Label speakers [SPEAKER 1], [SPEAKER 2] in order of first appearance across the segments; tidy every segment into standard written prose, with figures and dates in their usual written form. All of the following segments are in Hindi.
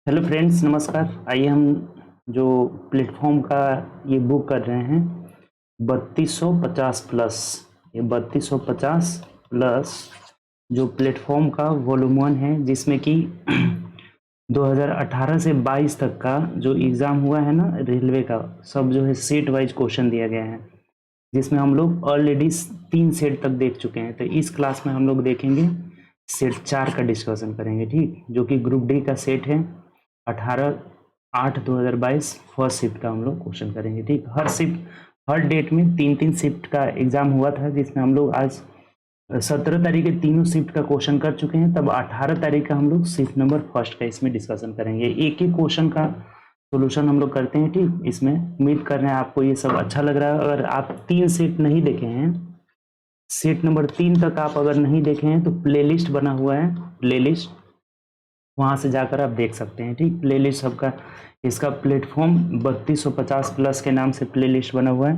[SPEAKER 1] हेलो फ्रेंड्स, नमस्कार। आइए हम जो प्लेटफॉर्म का ये बुक कर रहे हैं 3250 प्लस। ये 3250 प्लस जो प्लेटफॉर्म का वॉल्यूम 1 है, जिसमें कि 2018 से 22 तक का जो एग्ज़ाम हुआ है ना रेलवे का, सब जो है सेट वाइज क्वेश्चन दिया गया है, जिसमें हम लोग ऑलरेडी 3 सेट तक देख चुके हैं। तो इस क्लास में हम लोग देखेंगे सेट 4 का डिस्कशन करेंगे, ठीक, जो कि ग्रुप डी का सेट है। 18/8/2022 फर्स्ट शिफ्ट का हम लोग क्वेश्चन करेंगे, ठीक। हर डेट में 3-3 शिफ्ट का एग्जाम हुआ था, जिसमें हम लोग आज 17 तारीख के तीनों शिफ्ट का क्वेश्चन कर चुके हैं। तब 18 तारीख का हम लोग शिफ्ट नंबर फर्स्ट का इसमें डिस्कशन करेंगे। एक एक क्वेश्चन का सोल्यूशन हम लोग करते हैं, ठीक। इसमें उम्मीद कर रहे हैं आपको ये सब अच्छा लग रहा है। अगर आप 3 सेट नहीं देखे हैं, सेट नंबर 3 तक आप अगर नहीं देखे हैं, तो प्लेलिस्ट बना हुआ है, प्लेलिस्ट वहां से जाकर आप देख सकते हैं, ठीक। प्लेलिस्ट सबका इसका प्लेटफॉर्म 3250 प्लस के नाम से प्लेलिस्ट बना हुआ है,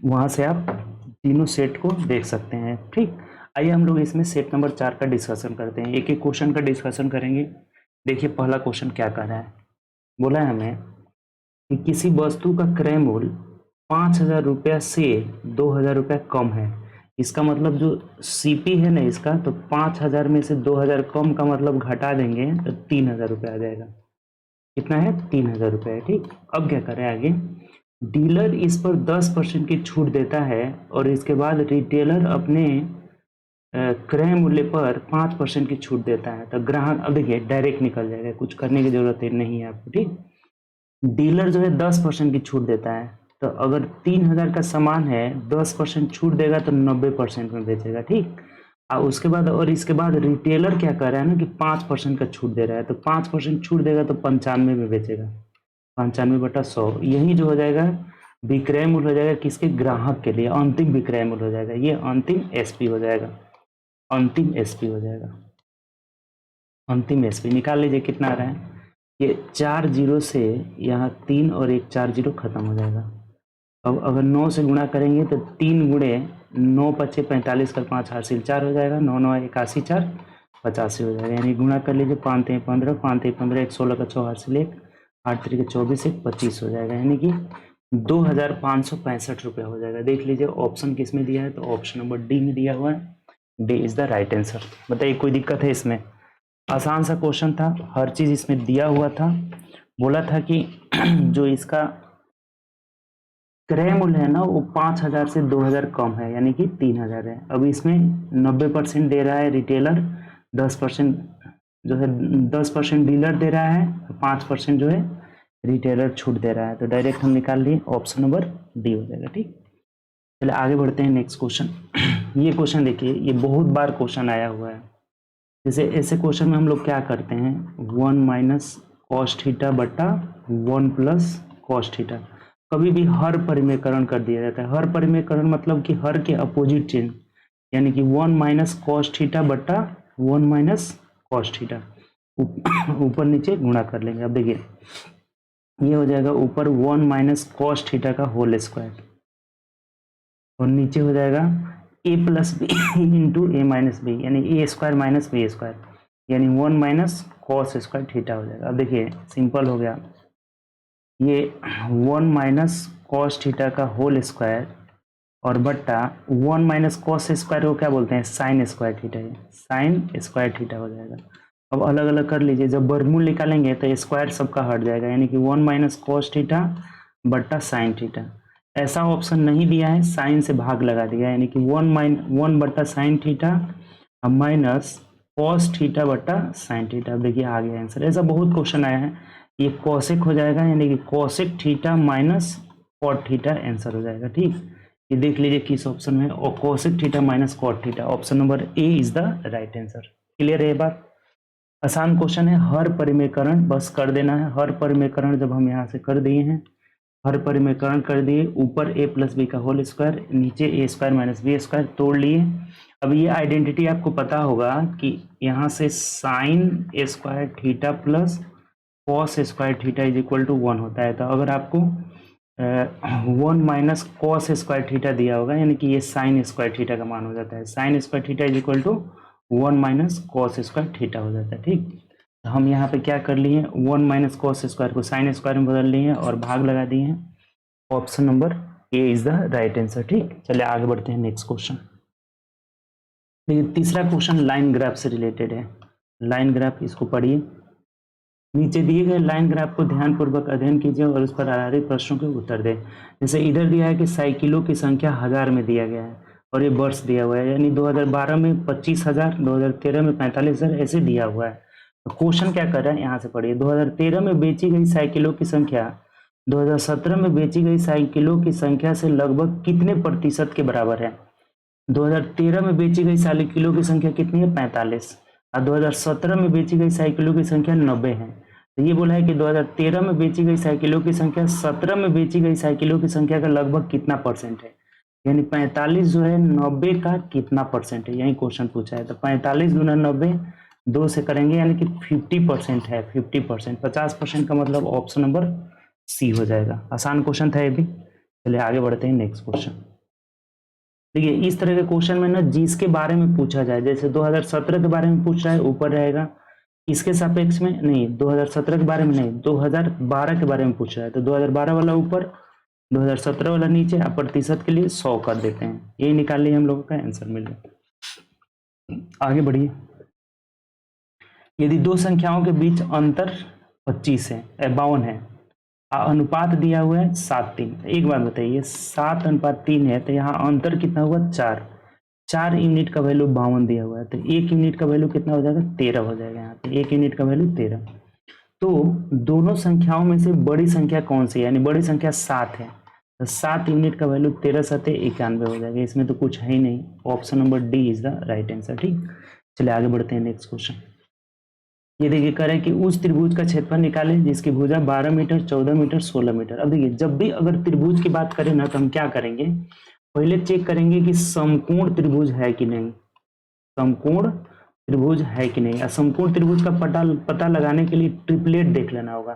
[SPEAKER 1] वहां से आप तीनों सेट को देख सकते हैं, ठीक। आइए हम लोग इसमें सेट नंबर 4 का डिस्कशन करते हैं, एक एक क्वेश्चन का डिस्कशन करेंगे। देखिए पहला क्वेश्चन क्या कर रहा है। बोला है हमें कि किसी वस्तु का क्रय मूल्य 5,000 रुपया से 2,000 रुपया कम है। इसका मतलब जो सीपी है ना इसका, तो 5,000 में से 2,000 कम का मतलब घटा देंगे तो 3,000 रुपया आ जाएगा। कितना है? 3,000 रुपया है, ठीक। अब क्या करें आगे। डीलर इस पर 10% की छूट देता है और इसके बाद रिटेलर अपने क्रय मूल्य पर 5% की छूट देता है। तो ग्राहक, अब देखिए डायरेक्ट निकल जाएगा, कुछ करने की जरूरत नहीं है आपको, ठीक। डीलर जो है 10% की छूट देता है, तो अगर 3,000 का सामान है, 10% छूट देगा तो 90% में बेचेगा, ठीक। और उसके बाद और इसके बाद रिटेलर क्या कर रहा है ना कि 5% का छूट दे रहा है, तो 5% छूट देगा तो 95 में बेचेगा। 95/100 यही जो हो जाएगा विक्रय मूल्य हो जाएगा किसके? ग्राहक के लिए अंतिम विक्रय मूल्य हो जाएगा। ये अंतिम एसपी हो जाएगा, अंतिम एसपी हो जाएगा। अंतिम एसपी निकाल लीजिए कितना आ रहा है। ये 4 जीरो से यहाँ 3 और एक 4 जीरो खत्म हो जाएगा। अब अगर 9 से गुणा करेंगे तो 3 गुणे 9 पच्चे 45 का 5 हासिल 4 हो जाएगा। 9 9 81 4 85 हो जाएगा। यानी गुणा कर लीजिए, 5 3 15 5 3 15 1 16 का 6 हासिल 1 8 3 24 1 25 हो जाएगा। यानी कि 2,565 रुपये हो जाएगा। देख लीजिए ऑप्शन किस में दिया है, तो ऑप्शन नंबर डी में दिया हुआ है। D is the right answer. बताइए कोई दिक्कत है इसमें? आसान सा क्वेश्चन था, हर चीज इसमें दिया हुआ था। बोला था कि जो इसका क्रय मूल्य है ना वो 5,000 से 2,000 कम है, यानी कि 3,000 है। अब इसमें 90% दे रहा है रिटेलर, 10% जो है 10% डीलर दे रहा है, 5% जो है रिटेलर छूट दे रहा है। तो डायरेक्ट हम निकाल लिए ऑप्शन नंबर डी हो जाएगा, ठीक। चलिए आगे बढ़ते हैं नेक्स्ट क्वेश्चन। ये क्वेश्चन देखिए, ये बहुत बार क्वेश्चन आया हुआ है। जैसे ऐसे क्वेश्चन में हम लोग क्या करते हैं, 1 माइनस कॉस थीटा बटा 1 प्लस कॉस थीटा। कभी भी हर परिमेयकरण कर दिया जाता है। हर परिमेयकरण मतलब कि हर के अपोजिट चिन्ह, यानी कि 1 माइनस कॉस थीटा बटा 1 माइनस कॉस थीटा, ऊपर नीचे गुणा कर लेंगे। अब देखिए ये हो जाएगा ऊपर 1 माइनस कॉस थीटा का होल स्क्वायर और नीचे हो जाएगा ए प्लस बी इंटू ए माइनस बी, यानी ए स्क्वायर माइनस बी स्क्वायर, यानी 1 माइनस कॉस स्क्वायर थीटा हो जाएगा। अब देखिए सिंपल हो गया, ये 1 माइनस कॉस थीटा का होल स्क्वायर और बट्टा 1 माइनस कॉस स्क्वायर को क्या बोलते हैं? Sign square theta, sign square theta हो जाएगा। अब अलग अलग कर लीजिए, जब वर्गमूल निकालेंगे तो स्क्वायर सबका हट जाएगा, यानी कि 1 माइनस कॉस थीटा बट्टा साइन थीटा। ऐसा ऑप्शन नहीं दिया है, साइन से भाग लगा दिया, यानी कि 1 बट्टा sine theta minus cos theta बट्टा साइन थीटा। देखिए आ गया आंसर। ऐसा बहुत क्वेश्चन आया है। ये कॉसेक हो जाएगा, यानी कि cosec theta minus cot theta answer हो जाएगा, ठीक। ये देख लीजिए किस ऑप्शन में, और cosec theta minus cot theta, option number A is the right answer. Clear है ये बात? आसान क्वेश्चन है। हर परिमेयकरण बस कर देना है। हर परिमेयकरण जब हम यहाँ से कर दिए हैं, हर परिमेयकरण कर दिए, ऊपर ए प्लस बी का होल स्क्वायर, नीचे ए स्क्वायर माइनस बी स्क्वायर तोड़ लिए। अब ये आइडेंटिटी आपको पता होगा कि यहाँ से sine square theta plus cos square theta is equal to 1 होता है। तो अगर आपको 1 माइनस कॉस स्क्वायर थीटा दिया होगा, यानी कि ये साइन स्क्वायर थीटा का मान हो जाता है। Sine square theta is equal to 1 minus cos square theta हो जाता है, ठीक। तो हम यहाँ पे क्या कर लिए, 1 माइनस कॉस स्क्वायर को साइन स्क्वायर में बदल लिए हैं और भाग लगा दिए हैं। Option number A is the right answer. ठीक, चलिए आगे बढ़ते हैं नेक्स्ट क्वेश्चन। देखिए तीसरा क्वेश्चन लाइन ग्राफ से रिलेटेड है। लाइन ग्राफ, इसको पढ़िए। नीचे दिए गए लाइन ग्राफ को ध्यानपूर्वक अध्ययन कीजिए और उस पर आधारित प्रश्नों के उत्तर दें। जैसे इधर दिया है कि साइकिलों की संख्या 1000 में दिया गया है और ये वर्ष दिया हुआ है, यानी 2012 में 25,000, 2013 में 45,000 ऐसे दिया हुआ है। तो क्वेश्चन क्या कर रहा है, यहाँ से पढ़िए। 2013 में बेची गई साइकिलों की संख्या 2017 में बेची गई साइकिलों की संख्या से लगभग कितने प्रतिशत के बराबर है। 2013 में बेची गई साइकिलों की संख्या कितनी है, 45, और 2017 में बेची गई साइकिलों की संख्या 90 है। तो ये बोला है कि 2013 में बेची गई साइकिलों की संख्या 17 में बेची गई साइकिलों की संख्या का लगभग कितना परसेंट है, यानी 45 जो है 90 का कितना परसेंट है, यही क्वेश्चन पूछा है। तो 45 गुना 90 2 से करेंगे, यानी कि 50% है। 50%, 50% का मतलब ऑप्शन नंबर सी हो जाएगा। आसान क्वेश्चन था ये भी। चलिए आगे बढ़ते हैं नेक्स्ट क्वेश्चन। देखिए इस तरह के क्वेश्चन में ना जिसके बारे में पूछा जाए, जैसे 2017 के बारे में पूछ रहा है ऊपर रहेगा, इसके सापेक्ष में नहीं, 2017 के बारे में नहीं, 2012 के बारे में पूछ रहा है तो 2012 वाला ऊपर, 2017 वाला नीचे। आप प्रतिशत के लिए 100 कर देते हैं, यही निकाल लिए हम लोगों का आंसर मिल गया। आगे बढ़िए। यदि दो संख्याओं के बीच अंतर 25 है, 52 है, अनुपात दिया हुआ है 7:3। एक बात बताइए, 7:3 है तो यहाँ अंतर कितना हुआ, 4 यूनिट का वैल्यू 52 दिया हुआ है, तो 1 यूनिट का वैल्यू कितना हो जाएगा, 13 हो जाएगा। यहाँ पे 1 यूनिट का वैल्यू 13। तो दोनों संख्याओं में से बड़ी संख्या कौन सी है, यानी बड़ी संख्या 7 है, तो 7 यूनिट का वैल्यू 13 7 91 हो जाएगा। इसमें तो कुछ है ही नहीं, option number D is the right answer. ठीक, चलिए आगे बढ़ते हैं नेक्स्ट क्वेश्चन। ये देखिए करें कि उस त्रिभुज का क्षेत्रफल निकालें जिसकी भुजा 12 मीटर, 14 मीटर, 16 मीटर। अब देखिए जब भी अगर त्रिभुज की बात करें ना तो हम क्या करेंगे, पहले चेक करेंगे कि समकोण त्रिभुज है कि नहीं, समकोण त्रिभुज है कि नहीं। समकोण त्रिभुज का पता लगाने के लिए ट्रिपलेट देख लेना होगा।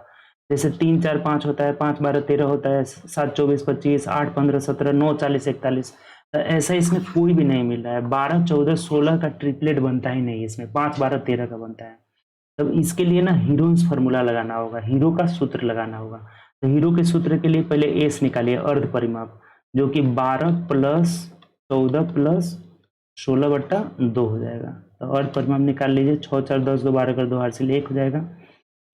[SPEAKER 1] जैसे 3 4 5 होता है, 5 12 13 होता है, 7 24 25, 8 15 17, 9 40 41। ऐसा इसमें कोई भी नहीं मिल रहा है। 12 14 16 का ट्रिपलेट बनता ही नहीं, इसमें 5 12 13 का बनता है। तब इसके लिए ना हीरोन्स फार्मूला लगाना होगा, हीरो का सूत्र लगाना होगा। तो हीरो के सूत्र के लिए पहले एस निकालिए, अर्ध परिमाप, जो कि 12 प्लस 14 प्लस 16/2 हो जाएगा। तो अर्ध परिमाप निकाल लीजिए, 6 4 10 2 12 कर 2 हासिल 1 हो जाएगा,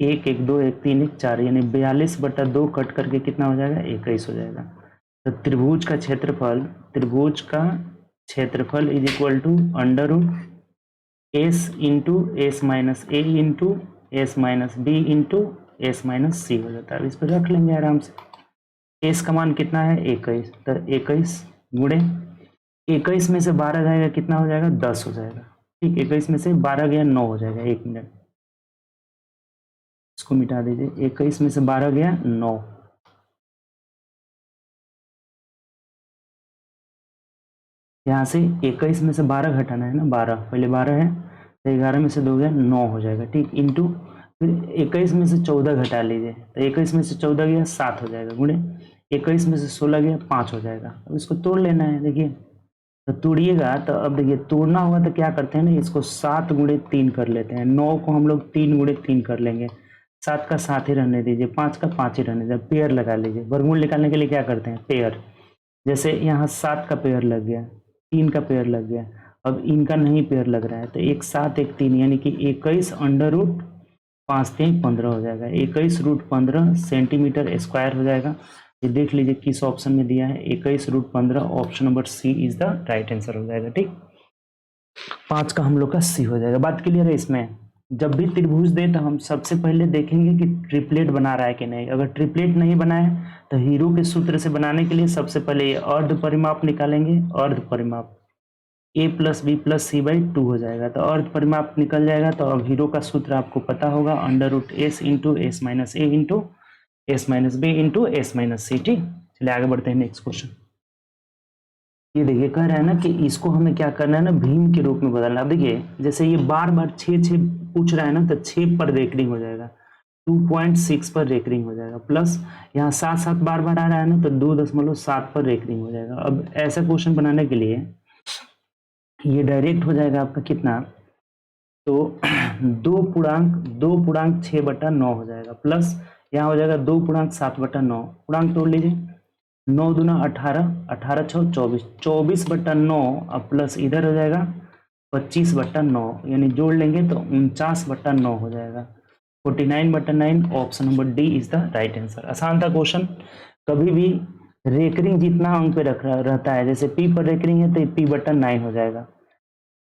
[SPEAKER 1] 1 1 2 1 3 1 4, यानी 42/2 कट करके कितना हो जाएगा, 21 हो जाएगा। तो त्रिभुज का क्षेत्रफल is equal to √ s into S minus A into S minus B into S minus C हो जाता है। इस पर रख लेंगे आराम से। एस का मान कितना है, 21, तो 21 गुणे 21 में से 12 जाएगा कितना हो जाएगा, 10 हो जाएगा। ठीक, 21 में से 12 गया 9 हो जाएगा। 1 मिनट, इसको मिटा दीजिए। 21 में से 12 गया 9, यहाँ से 21 में से 12 घटाना है ना, 12 पहले 12 है तो 11 में से 2 गया 9 हो जाएगा। ठीक, इंटू फिर 21 में से 14 घटा लीजिए, तो 21 में से 14 गया 7 हो जाएगा, गुणे 21 में से 16 गया 5 हो जाएगा। अब इसको तोड़ लेना है। देखिए तो तोड़िएगा, तो अब देखिए तोड़ना होगा तो क्या करते हैं ना, इसको 7 गुणे 3 कर लेते हैं। 9 को हम लोग 3 गुणे 3 कर लेंगे, 7 का 7 ही रहने दीजिए, 5 का 5 ही रहने दीजिए। पेयर लगा लीजिए। वर्गमूल निकालने के लिए क्या करते हैं, पेयर। जैसे यहाँ 7 का पेयर लग गया, 3 का पेयर लग गया, अब इनका नहीं पेयर लग रहा है, तो 1 7 1 3, यानी कि 21 √5 3 15 हो जाएगा। 21√15 सेंटीमीटर स्क्वायर हो जाएगा। ये देख लीजिए किस ऑप्शन में दिया है, 21√15, option number C is the right answer हो जाएगा। ठीक, 5 का हम लोग का सी हो जाएगा। बात क्लियर है। इसमें जब भी त्रिभुज दे तो हम सबसे पहले देखेंगे कि ट्रिपलेट बना रहा है कि नहीं। अगर ट्रिपलेट नहीं बनाए तो हीरो के सूत्र से बनाने के लिए सबसे पहले ये अर्ध परिमाप निकालेंगे। अर्ध परिमाप a + b + c/2 हो जाएगा, तो अर्ध परिमाप निकल जाएगा। तो अब हीरो का सूत्र आपको पता होगा, √s into S minus A into S minus B into S minus C. ठीक, चलिए आगे बढ़ते हैं नेक्स्ट क्वेश्चन। ये देखिए कह रहा है ना कि इसको हमें क्या करना है ना, भीम के रूप में बदलना। अब देखिए जैसे ये बार बार 6 6 पूछ रहा है ना, तो 6 पर रेकरिंग हो जाएगा, 2.6 पर रेकरिंग हो जाएगा, प्लस यहाँ 7 7 बार बार आ रहा है ना, तो 2.7 पर रेकरिंग हो जाएगा। अब ऐसा क्वेश्चन बनाने के लिए ये डायरेक्ट हो जाएगा आपका कितना, तो 2.6/9 हो जाएगा, प्लस यहाँ हो जाएगा 2.7/9, पूर्णांक तोड़ लीजिए, 9 दूना 18, 18 छः 24, 24/9 अब प्लस इधर हो जाएगा 25/9, यानी जोड़ लेंगे तो 49/9 हो जाएगा, 49/9। Option number D is the right answer. आसान था क्वेश्चन। कभी भी रेकरिंग जितना अंक पे रख रहता है, जैसे पी पर रेकरिंग है तो p/9 हो जाएगा,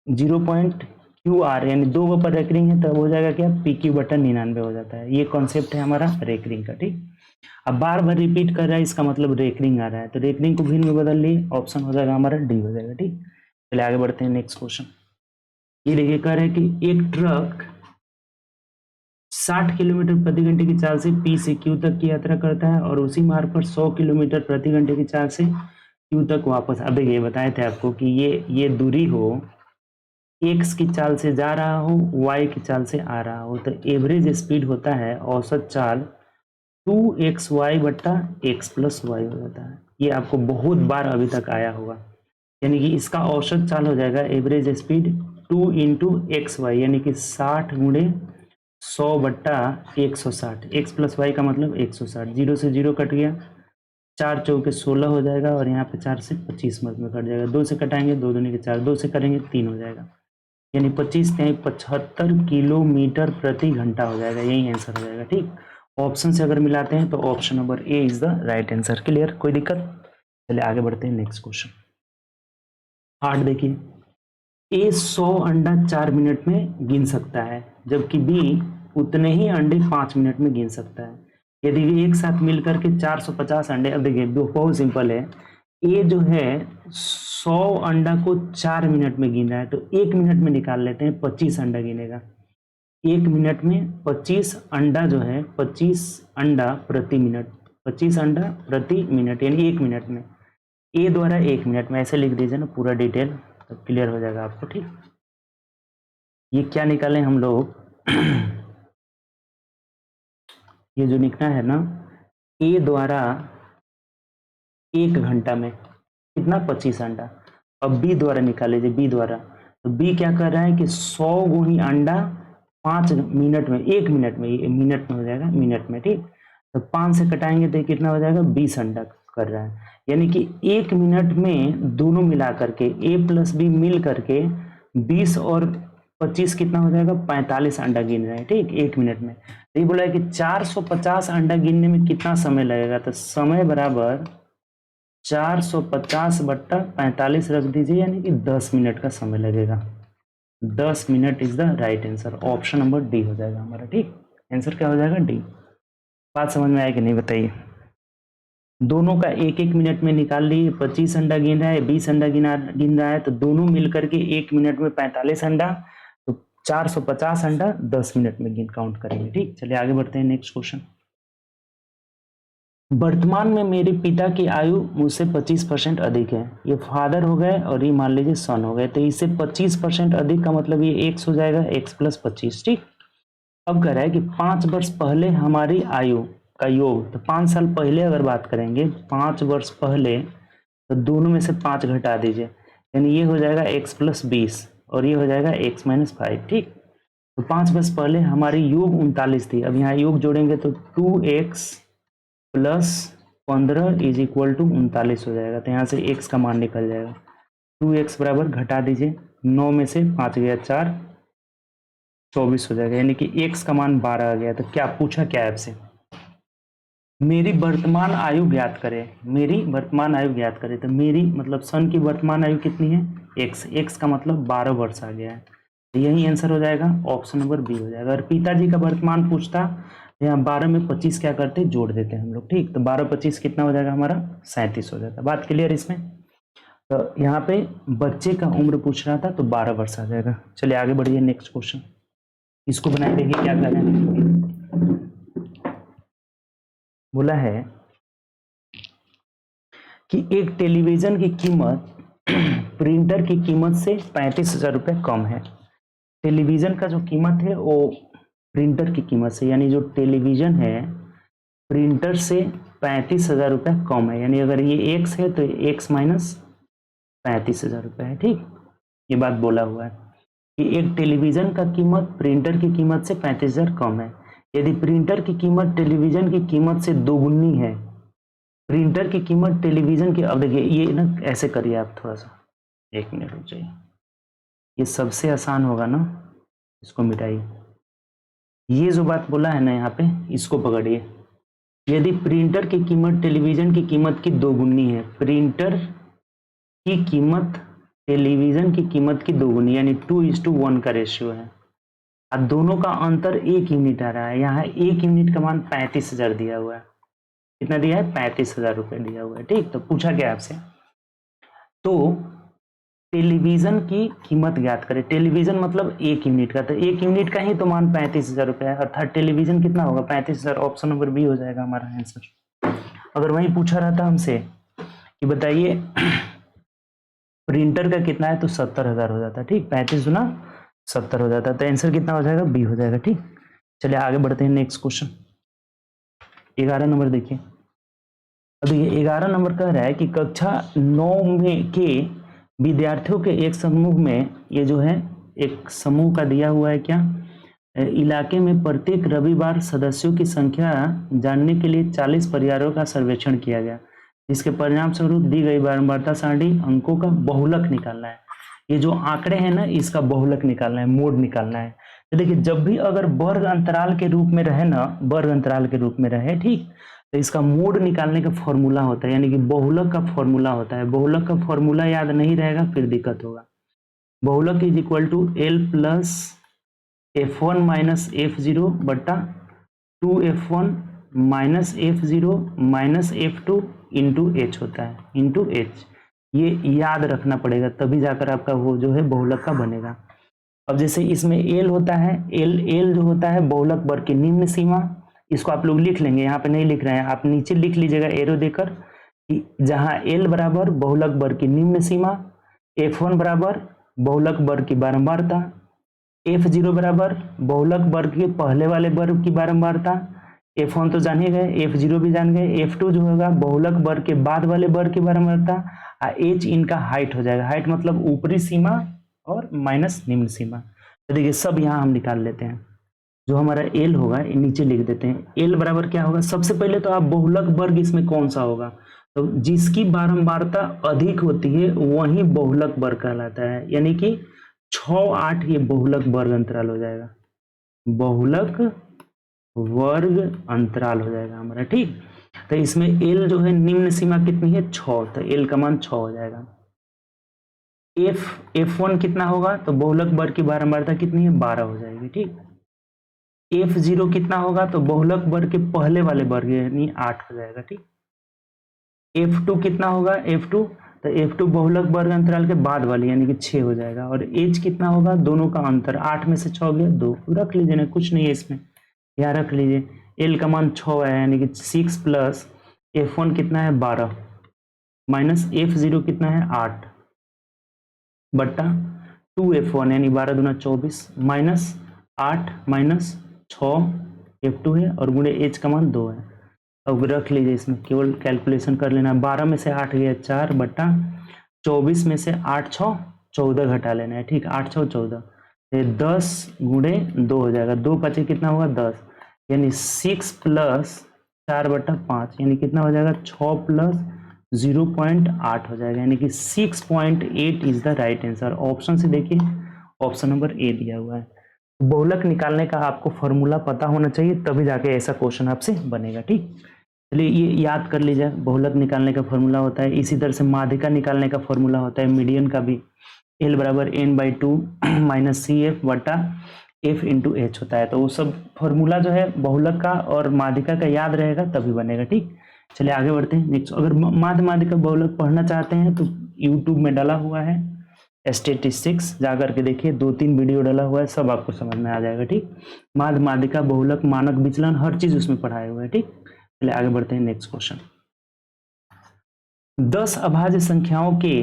[SPEAKER 1] 0.QR यानी 2 पर रेकरिंग है तब हो जाएगा क्या, PQ/99 हो जाता है। ये कॉन्सेप्ट है हमारा रेकरिंग का, ठीक। अब बार बार रिपीट कर रहा है, इसका मतलब रेकरिंग आ रहा है, तो रेकरिंग को भिन्न में बदल लिए, ऑप्शन हो जाएगा हमारा डी हो जाएगा, ठीक। चलिए आगे बढ़ते हैं नेक्स्ट क्वेश्चन। ये देखिए कह रहे हैं कि एक ट्रक 60 किलोमीटर प्रति घंटे की चाल से पी से क्यू तक की यात्रा करता है और उसी मार्ग पर 100 किलोमीटर प्रति घंटे की चाल से क्यू तक वापस। अब देखिए बताए थे आपको कि ये दूरी हो, एक्स की चाल से जा रहा हो, वाई की चाल से आ रहा हो, तो एवरेज स्पीड होता है औसत चाल 2xy/x+y हो जाता है। ये आपको बहुत बार अभी तक आया होगा, यानी कि इसका औसत चाल हो जाएगा एवरेज स्पीड 2 × xy, यानी कि 60 × 100/160, x+y का मतलब 160, 0 से 0 कट गया, 4 चौके 16 हो जाएगा और यहाँ पे 4 से 25 मध्य में कट जाएगा, 2 से कटाएंगे 2 दूनी के 4, 2 से करेंगे 3 हो जाएगा, यानी 25 तिहाई 75 किलोमीटर प्रति घंटा हो जाएगा। यही आंसर हो जाएगा, ठीक। ऑप्शन से अगर मिलाते हैं तो option number A is the right answer. Clear, कोई दिक्कत? चलिए आगे बढ़ते हैं नेक्स्ट क्वेश्चन। 8 देखिए, ए 100 अंडा 4 मिनट में गिन सकता है, जबकि बी उतने ही अंडे 5 मिनट में गिन सकता है। यदि वे एक साथ मिलकर के 450 अंडे, अब देखिए बहुत सिंपल है, ए जो है 100 अंडा को 4 मिनट में गिन रहा है, तो 1 मिनट में निकाल लेते हैं, 25 अंडा गिनेगा। 1 मिनट में 25 अंडा जो है, 25 अंडा प्रति मिनट, 25 अंडा प्रति मिनट, यानी 1 मिनट में, ए द्वारा 1 मिनट में, ऐसे लिख दीजिए ना पूरा डिटेल, तो क्लियर हो जाएगा आपको, ठीक। ये क्या निकालें हम लोग ये जो निकला है ना, ए द्वारा 1 घंटा में कितना, 25 अंडा। अब बी द्वारा निकाल लीजिए, बी द्वारा, तो बी क्या कर रहा है कि 100 गुनी अंडा 5 मिनट में, 1 मिनट में, ये मिनट में हो जाएगा, मिनट में, ठीक। तो 5 से कटाएंगे तो कितना हो जाएगा, 20 अंडा कर रहा है, यानी कि 1 मिनट में दोनों मिला करके ए प्लस बी मिल करके 20 और 25 कितना हो जाएगा, 45 अंडा गिन रहे हैं, ठीक, 1 मिनट में। तो ये बोला है कि 450 अंडा गिनने में कितना समय लगेगा, तो समय बराबर 450/45 रख दीजिए, यानी कि 10 मिनट का समय लगेगा। 10 minute is the right answer. Option number D हो जाएगा हमारा, ठीक। आंसर क्या हो जाएगा, डी। बात समझ में आया कि नहीं बताइए। दोनों का 1-1 मिनट में निकाल लिए, 25 अंडा गिन रहा है, 20 अंडा गिन रहा है, तो दोनों मिलकर के 1 मिनट में 45 अंडा, तो 450 अंडा 10 मिनट में गिन काउंट करेंगे, ठीक। चलिए आगे बढ़ते हैं नेक्स्ट क्वेश्चन। वर्तमान में मेरे पिता की आयु मुझसे 25% अधिक है, ये फादर हो गए और ये मान लीजिए सन हो गए, तो इससे 25% अधिक का मतलब ये x हो जाएगा, x+25, ठीक। अब कह रहा है कि 5 वर्ष पहले हमारी आयु का योग, तो 5 साल पहले अगर बात करेंगे, 5 वर्ष पहले, तो दोनों में से 5 घटा दीजिए, यानी ये हो जाएगा x+20 और ये हो जाएगा x-5, ठीक। तो 5 वर्ष पहले हमारी योग 39 थी, अब यहाँ योग जोड़ेंगे तो 2x + 15 इज इक्वल टू 39 हो जाएगा, तो यहाँ से x का मान निकल जाएगा, 2x बराबर घटा दीजिए, 9 में से 5 गया 4, 24 हो जाएगा, यानी कि x का मान 12 आ गया। तो क्या पूछा, क्या आपसे, मेरी वर्तमान आयु ज्ञात करें, मेरी वर्तमान आयु ज्ञात करें, तो मेरी मतलब सन की वर्तमान आयु कितनी है, x का मतलब 12 वर्ष आ गया है, तो यही आंसर हो जाएगा, ऑप्शन नंबर बी हो जाएगा। और पिताजी का वर्तमान पूछता, यहाँ 12 में 25 क्या करते, जोड़ देते हैं हम लोग, ठीक। तो 12-25 कितना हो जाएगा हमारा, 37 हो जाता। बात क्लियर इसमें। तो यहाँ पे बच्चे का उम्र पूछ रहा था, तो 12 वर्ष आ जाएगा। चलिए आगे बढ़िए नेक्स्ट क्वेश्चन, इसको बनाए देखिए क्या कर रहे हैं। बोला है कि एक टेलीविजन की कीमत प्रिंटर की कीमत से 35,000 रुपये कम है। टेलीविजन का जो कीमत है वो प्रिंटर की कीमत से, यानी जो टेलीविजन है प्रिंटर से 35,000 रुपये कम है, यानी अगर ये x है तो x - 35,000 रुपये है, ठीक। ये बात बोला हुआ है। कि एक टेलीविजन का कीमत प्रिंटर की कीमत से 35,000 कम है। यदि प्रिंटर की कीमत टेलीविजन की कीमत से दोगुनी है, प्रिंटर की कीमत टेलीविजन की, अब देखिए ये ना ऐसे करिए आप, थोड़ा सा 1 मिनट रुक जाइए, ये सबसे आसान होगा ना, इसको मिटाइए। ये जो बात बोला है ना यहाँ पे, इसको पकड़िए। यदि प्रिंटर की कीमत टेलीविजन की कीमत की दोगुनी है, प्रिंटर की कीमत टेलीविजन की कीमत की दोगुनी, यानी 2:1 का रेशियो है, अब दोनों का अंतर 1 यूनिट आ रहा है। यहाँ 1 यूनिट का मान 35,000 दिया हुआ है। कितना दिया है? 35,000 रुपये दिया हुआ है। ठीक, तो पूछा गया आपसे, तो टेलीविजन की कीमत ज्ञात करें। टेलीविजन मतलब 1 यूनिट का, तो 1 यूनिट का ही तो मान 35,000 रुपये है, अर्थात टेलीविजन कितना होगा? 35,000। ऑप्शन नंबर बी हो जाएगा हमारा आंसर। अगर वही पूछा रहता हमसे कि बताइए प्रिंटर का कितना है, तो 70,000 हो जाता। ठीक, 35 गुना 70 हो जाता, तो आंसर कितना हो जाएगा? बी हो जाएगा। ठीक, चलिए आगे बढ़ते हैं। नेक्स्ट क्वेश्चन 11 नंबर देखिए। अब ये 11 नंबर कह रहा है कि कक्षा 9 में के विद्यार्थियों के एक समूह में, ये जो है एक समूह का दिया हुआ है क्या, इलाके में प्रत्येक रविवार सदस्यों की संख्या जानने के लिए 40 परिवारों का सर्वेक्षण किया गया, जिसके परिणाम स्वरूप दी गई बारंबारता सारणी अंकों का बहुलक निकालना है। ये जो आंकड़े हैं ना, इसका बहुलक निकालना है, मोड निकालना है। तो देखिए, जब भी अगर वर्ग अंतराल के रूप में रहे ना, वर्ग अंतराल के रूप में रहे, ठीक, तो इसका मोड निकालने का फॉर्मूला होता है, यानी कि बहुलक का फॉर्मूला होता है। बहुलक का फॉर्मूला याद नहीं रहेगा फिर दिक्कत होगा। बहुलक is equal to L plus F1 minus F0 बटा 2F1 minus F0 minus F2 into H होता है, इंटू एच। ये याद रखना पड़ेगा, तभी जाकर आपका वो जो है बहुलक का बनेगा। अब जैसे इसमें एल होता है, एल जो होता है बहुलक वर्ग की निम्न सीमा, इसको आप लोग लिख लेंगे, यहाँ पे नहीं लिख रहे हैं, आप नीचे लिख लीजिएगा एरो देकर कि जहाँ एल बराबर बहुलक वर्ग की निम्न सीमा, F1 बराबर बहुलक वर्ग की बारंबारता, F0 बराबर बहुलक वर्ग के पहले वाले वर्ग की बारंबारता, F1 तो जान ही गए, F0 भी जान गए, F2 जो होगा बहुलक वर्ग के बाद वाले वर्ग की बारंबारता, H इनका हाइट हो जाएगा। हाइट मतलब ऊपरी सीमा और माइनस निम्न सीमा। तो देखिए सब यहाँ हम निकाल लेते हैं। जो हमारा L होगा ये नीचे लिख देते हैं। L बराबर क्या होगा? सबसे पहले तो आप बहुलक वर्ग इसमें कौन सा होगा, तो जिसकी बारंबारता अधिक होती है वही बहुलक वर्ग कहलाता है, यानी कि 6-8 ये बहुलक वर्ग अंतराल हो जाएगा, बहुलक वर्ग अंतराल हो जाएगा हमारा। ठीक, तो इसमें L जो है निम्न सीमा कितनी है? 6, तो L का मान 6 हो जाएगा। F1 कितना होगा? तो बहुलक वर्ग की बारंबारता कितनी है? 12 हो जाएगी। ठीक, F0 कितना होगा? तो बहुलक वर्ग के पहले वाले वर्ग यानी 8 हो जाएगा। ठीक, F2 कितना होगा? F2 तो F2 बहुलक वर्ग अंतराल के बाद वाली यानी कि 6 हो जाएगा। और H कितना होगा? दोनों का अंतर, 8 में से 6 गया 2, रख लीजिए ना, कुछ नहीं है इसमें, यहाँ रख लीजिए। L का मान 6 है, यानी कि 6 प्लस F1 कितना है? 12 माइनस F0 कितना है? 8 बट्टा 2F1 यानी 12 दूना 24 माइनस 8 माइनस 6 F2 है और गुणे H का मान 2 है। अब रख लीजिए, इसमें केवल कैलकुलेशन कर लेना। 12 में से 8 गया 4 बट्टा 24 में से 8 6 14 घटा लेना है। ठीक, 8 6 14, 10 गुणे 2 हो जाएगा, 2 5 कितना होगा? 10, यानी 6 प्लस 4 बट्टा 5 यानी कितना हो जाएगा? 6 प्लस 0.8 हो जाएगा, यानी कि 6.8 is the right answer. Option से देखिए, ऑप्शन नंबर ए दिया हुआ है। बहुलक निकालने का आपको फॉर्मूला पता होना चाहिए, तभी जाके ऐसा क्वेश्चन आपसे बनेगा। ठीक, चलिए ये याद कर लीजिए, बहुलक निकालने का फॉर्मूला होता है। इसी तरह से माध्यिका निकालने का फॉर्मूला होता है, मीडियन का भी, L बराबर n/2 माइनस CF बटा F इंटू एच होता है। तो वो सब फॉर्मूला जो है बहुलक का और माध्यिका का याद रहेगा तभी बनेगा। ठीक, चलिए आगे बढ़ते हैं। नेक्स्ट, अगर माध्य माध्यिका बहुलक पढ़ना चाहते हैं तो यूट्यूब में डाला हुआ है स्टैटिस्टिक्स, जाकर के देखिए, 2-3 वीडियो डाला हुआ है, सब आपको समझ में आ जाएगा। ठीक, माध्य माध्यिका बहुलक मानक विचलन हर चीज उसमें पढ़ाया हुआ है। ठीक, चलिए आगे बढ़ते हैं। नेक्स्ट क्वेश्चन, 10 अभाज्य संख्याओं के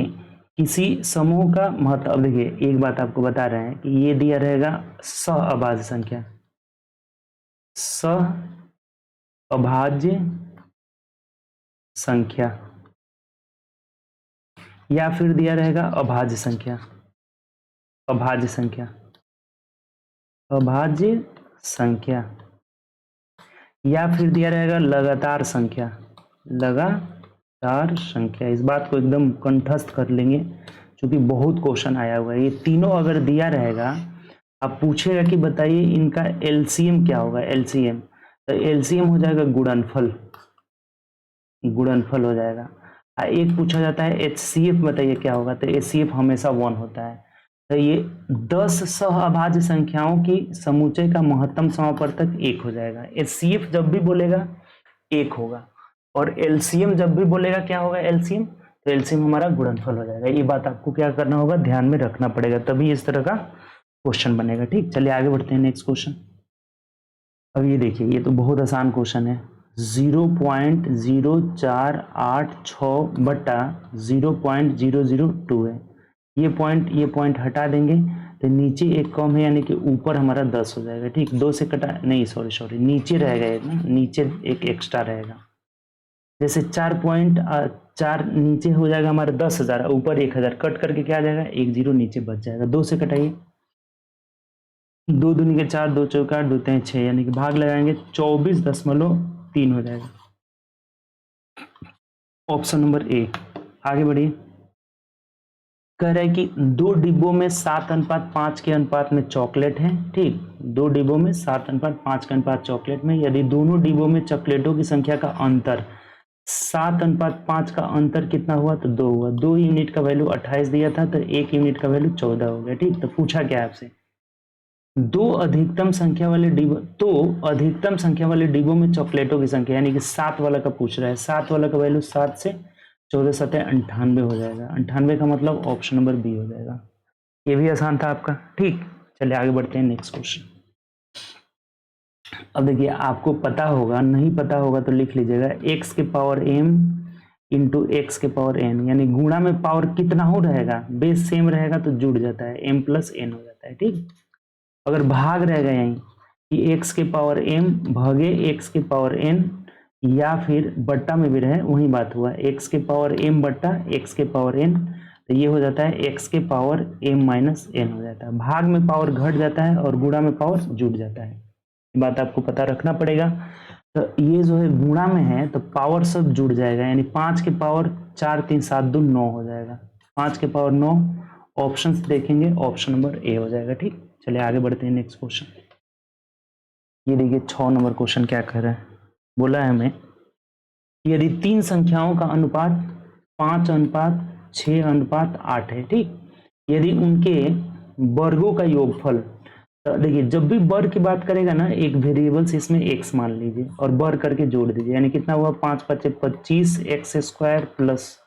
[SPEAKER 1] किसी समूह का महत्व। अब देखिए एक बात आपको बता रहे हैं कि ये दिया रहेगा सह अभाज्य संख्या, सह अभाज्य संख्या, या फिर दिया रहेगा अभाज्य संख्या, अभाज्य संख्या। अभाज्य संख्या, या फिर दिया रहेगा लगातार संख्या, लगातार संख्या। इस बात को एकदम कंठस्थ कर लेंगे क्योंकि बहुत क्वेश्चन आया हुआ है। ये तीनों अगर दिया रहेगा, अब पूछेगा कि बताइए इनका एलसीएम क्या होगा, एलसीएम, तो एलसीएम हो जाएगा गुणनफल, गुणनफल हो जाएगा। एक पूछा जाता है एचसीएफ बताइए क्या होगा, तो एचसीएफ हमेशा 1 होता है। तो ये 10 सहअभाज्य संख्याओं की समुच्चय का महत्तम समापवर्तक 1 हो जाएगा। एचसीएफ जब भी बोलेगा 1 होगा, और एलसीएम जब भी बोलेगा क्या होगा, एलसीएम, तो एलसीएम हमारा गुणनफल हो जाएगा। ये बात आपको क्या करना होगा, ध्यान में रखना पड़ेगा, तभी इस तरह का क्वेश्चन बनेगा। ठीक, चलिए आगे बढ़ते हैं नेक्स्ट क्वेश्चन। अब ये देखिए, ये तो बहुत आसान क्वेश्चन है। 0.0486 बटा 0.002 है। ये पॉइंट हटा देंगे तो नीचे एक कम है, यानी कि ऊपर हमारा 10 हो जाएगा। ठीक, 2 से कटा नहीं, सॉरी नीचे रहेगा एक ना, नीचे एक एक्स्ट्रा रहेगा। जैसे 4.4 नीचे हो जाएगा हमारा 10,000, ऊपर 1,000, कट करके क्या आ जाएगा, 1 0 नीचे बच जाएगा। 2 से कटाइए, 2 दूनी के 4, 2 चौके 8, 2 तिया 6, यानी कि भाग लगाएंगे 24.3 हो जाएगा। ऑप्शन नंबर ए। आगे बढ़िए, कह रहा है कि 2 डिब्बों में 7:5 के अनुपात में चॉकलेट है। ठीक, 2 डिब्बों में 7:5 के अनुपात चॉकलेट में, यदि दोनों डिब्बों में चॉकलेटों की संख्या का अंतर 7:5 का अंतर कितना हुआ, तो 2 हुआ। 2 यूनिट का वैल्यू 28 दिया था, तो 1 यूनिट का वैल्यू 14 हो गया। ठीक, तो पूछा क्या आपसे, दो अधिकतम संख्या वाले डिब्बों में चॉकलेटों की संख्या, यानी कि 7 वाला का पूछ रहा है। 7 वाला का वैल्यू 7 से 14 7 98 हो जाएगा। 98 का मतलब ऑप्शन नंबर बी हो जाएगा। ये भी आसान था आपका। ठीक, चलिए आगे बढ़ते हैं नेक्स्ट क्वेश्चन। अब देखिए, आपको पता होगा, नहीं पता होगा तो लिख लीजिएगा, x के पावर m इंटू एक्स के पावर n, यानी गुणा में पावर कितना हो रहेगा, बेस सेम रहेगा तो जुड़ जाता है, m प्लस n हो जाता है। ठीक, अगर भाग रहेगा यहीं कि x के पावर m भागे x के पावर n, या फिर बट्टा में भी रहे, वही बात हुआ, x के पावर m बट्टा x के पावर n, तो ये हो जाता है x के पावर m माइनस n हो जाता है। भाग में पावर घट जाता है और गुणा में पावर जुड़ जाता है, ये बात आपको पता रखना पड़ेगा। तो ये जो है गुणा में है तो पावर सब जुड़ जाएगा, यानी 5 के पावर 4 3 7 2 9 हो जाएगा। 5 के पावर 9, ऑप्शन देखेंगे ऑप्शन नंबर ए हो जाएगा। ठीक, चलिए आगे बढ़ते हैं नेक्स्ट क्वेश्चन। ये देखिए 6 नंबर क्वेश्चन क्या कह रहा है, बोला है हमें यदि 3 संख्याओं का अनुपात 5:6:8 है। ठीक, यदि उनके वर्गों का योगफल, तो देखिए जब भी वर्ग की बात करेगा ना, एक वेरिएबल से इसमें x मान लीजिए और वर्ग करके जोड़ दीजिए, यानी कितना हुआ, 5 5 25 x square plus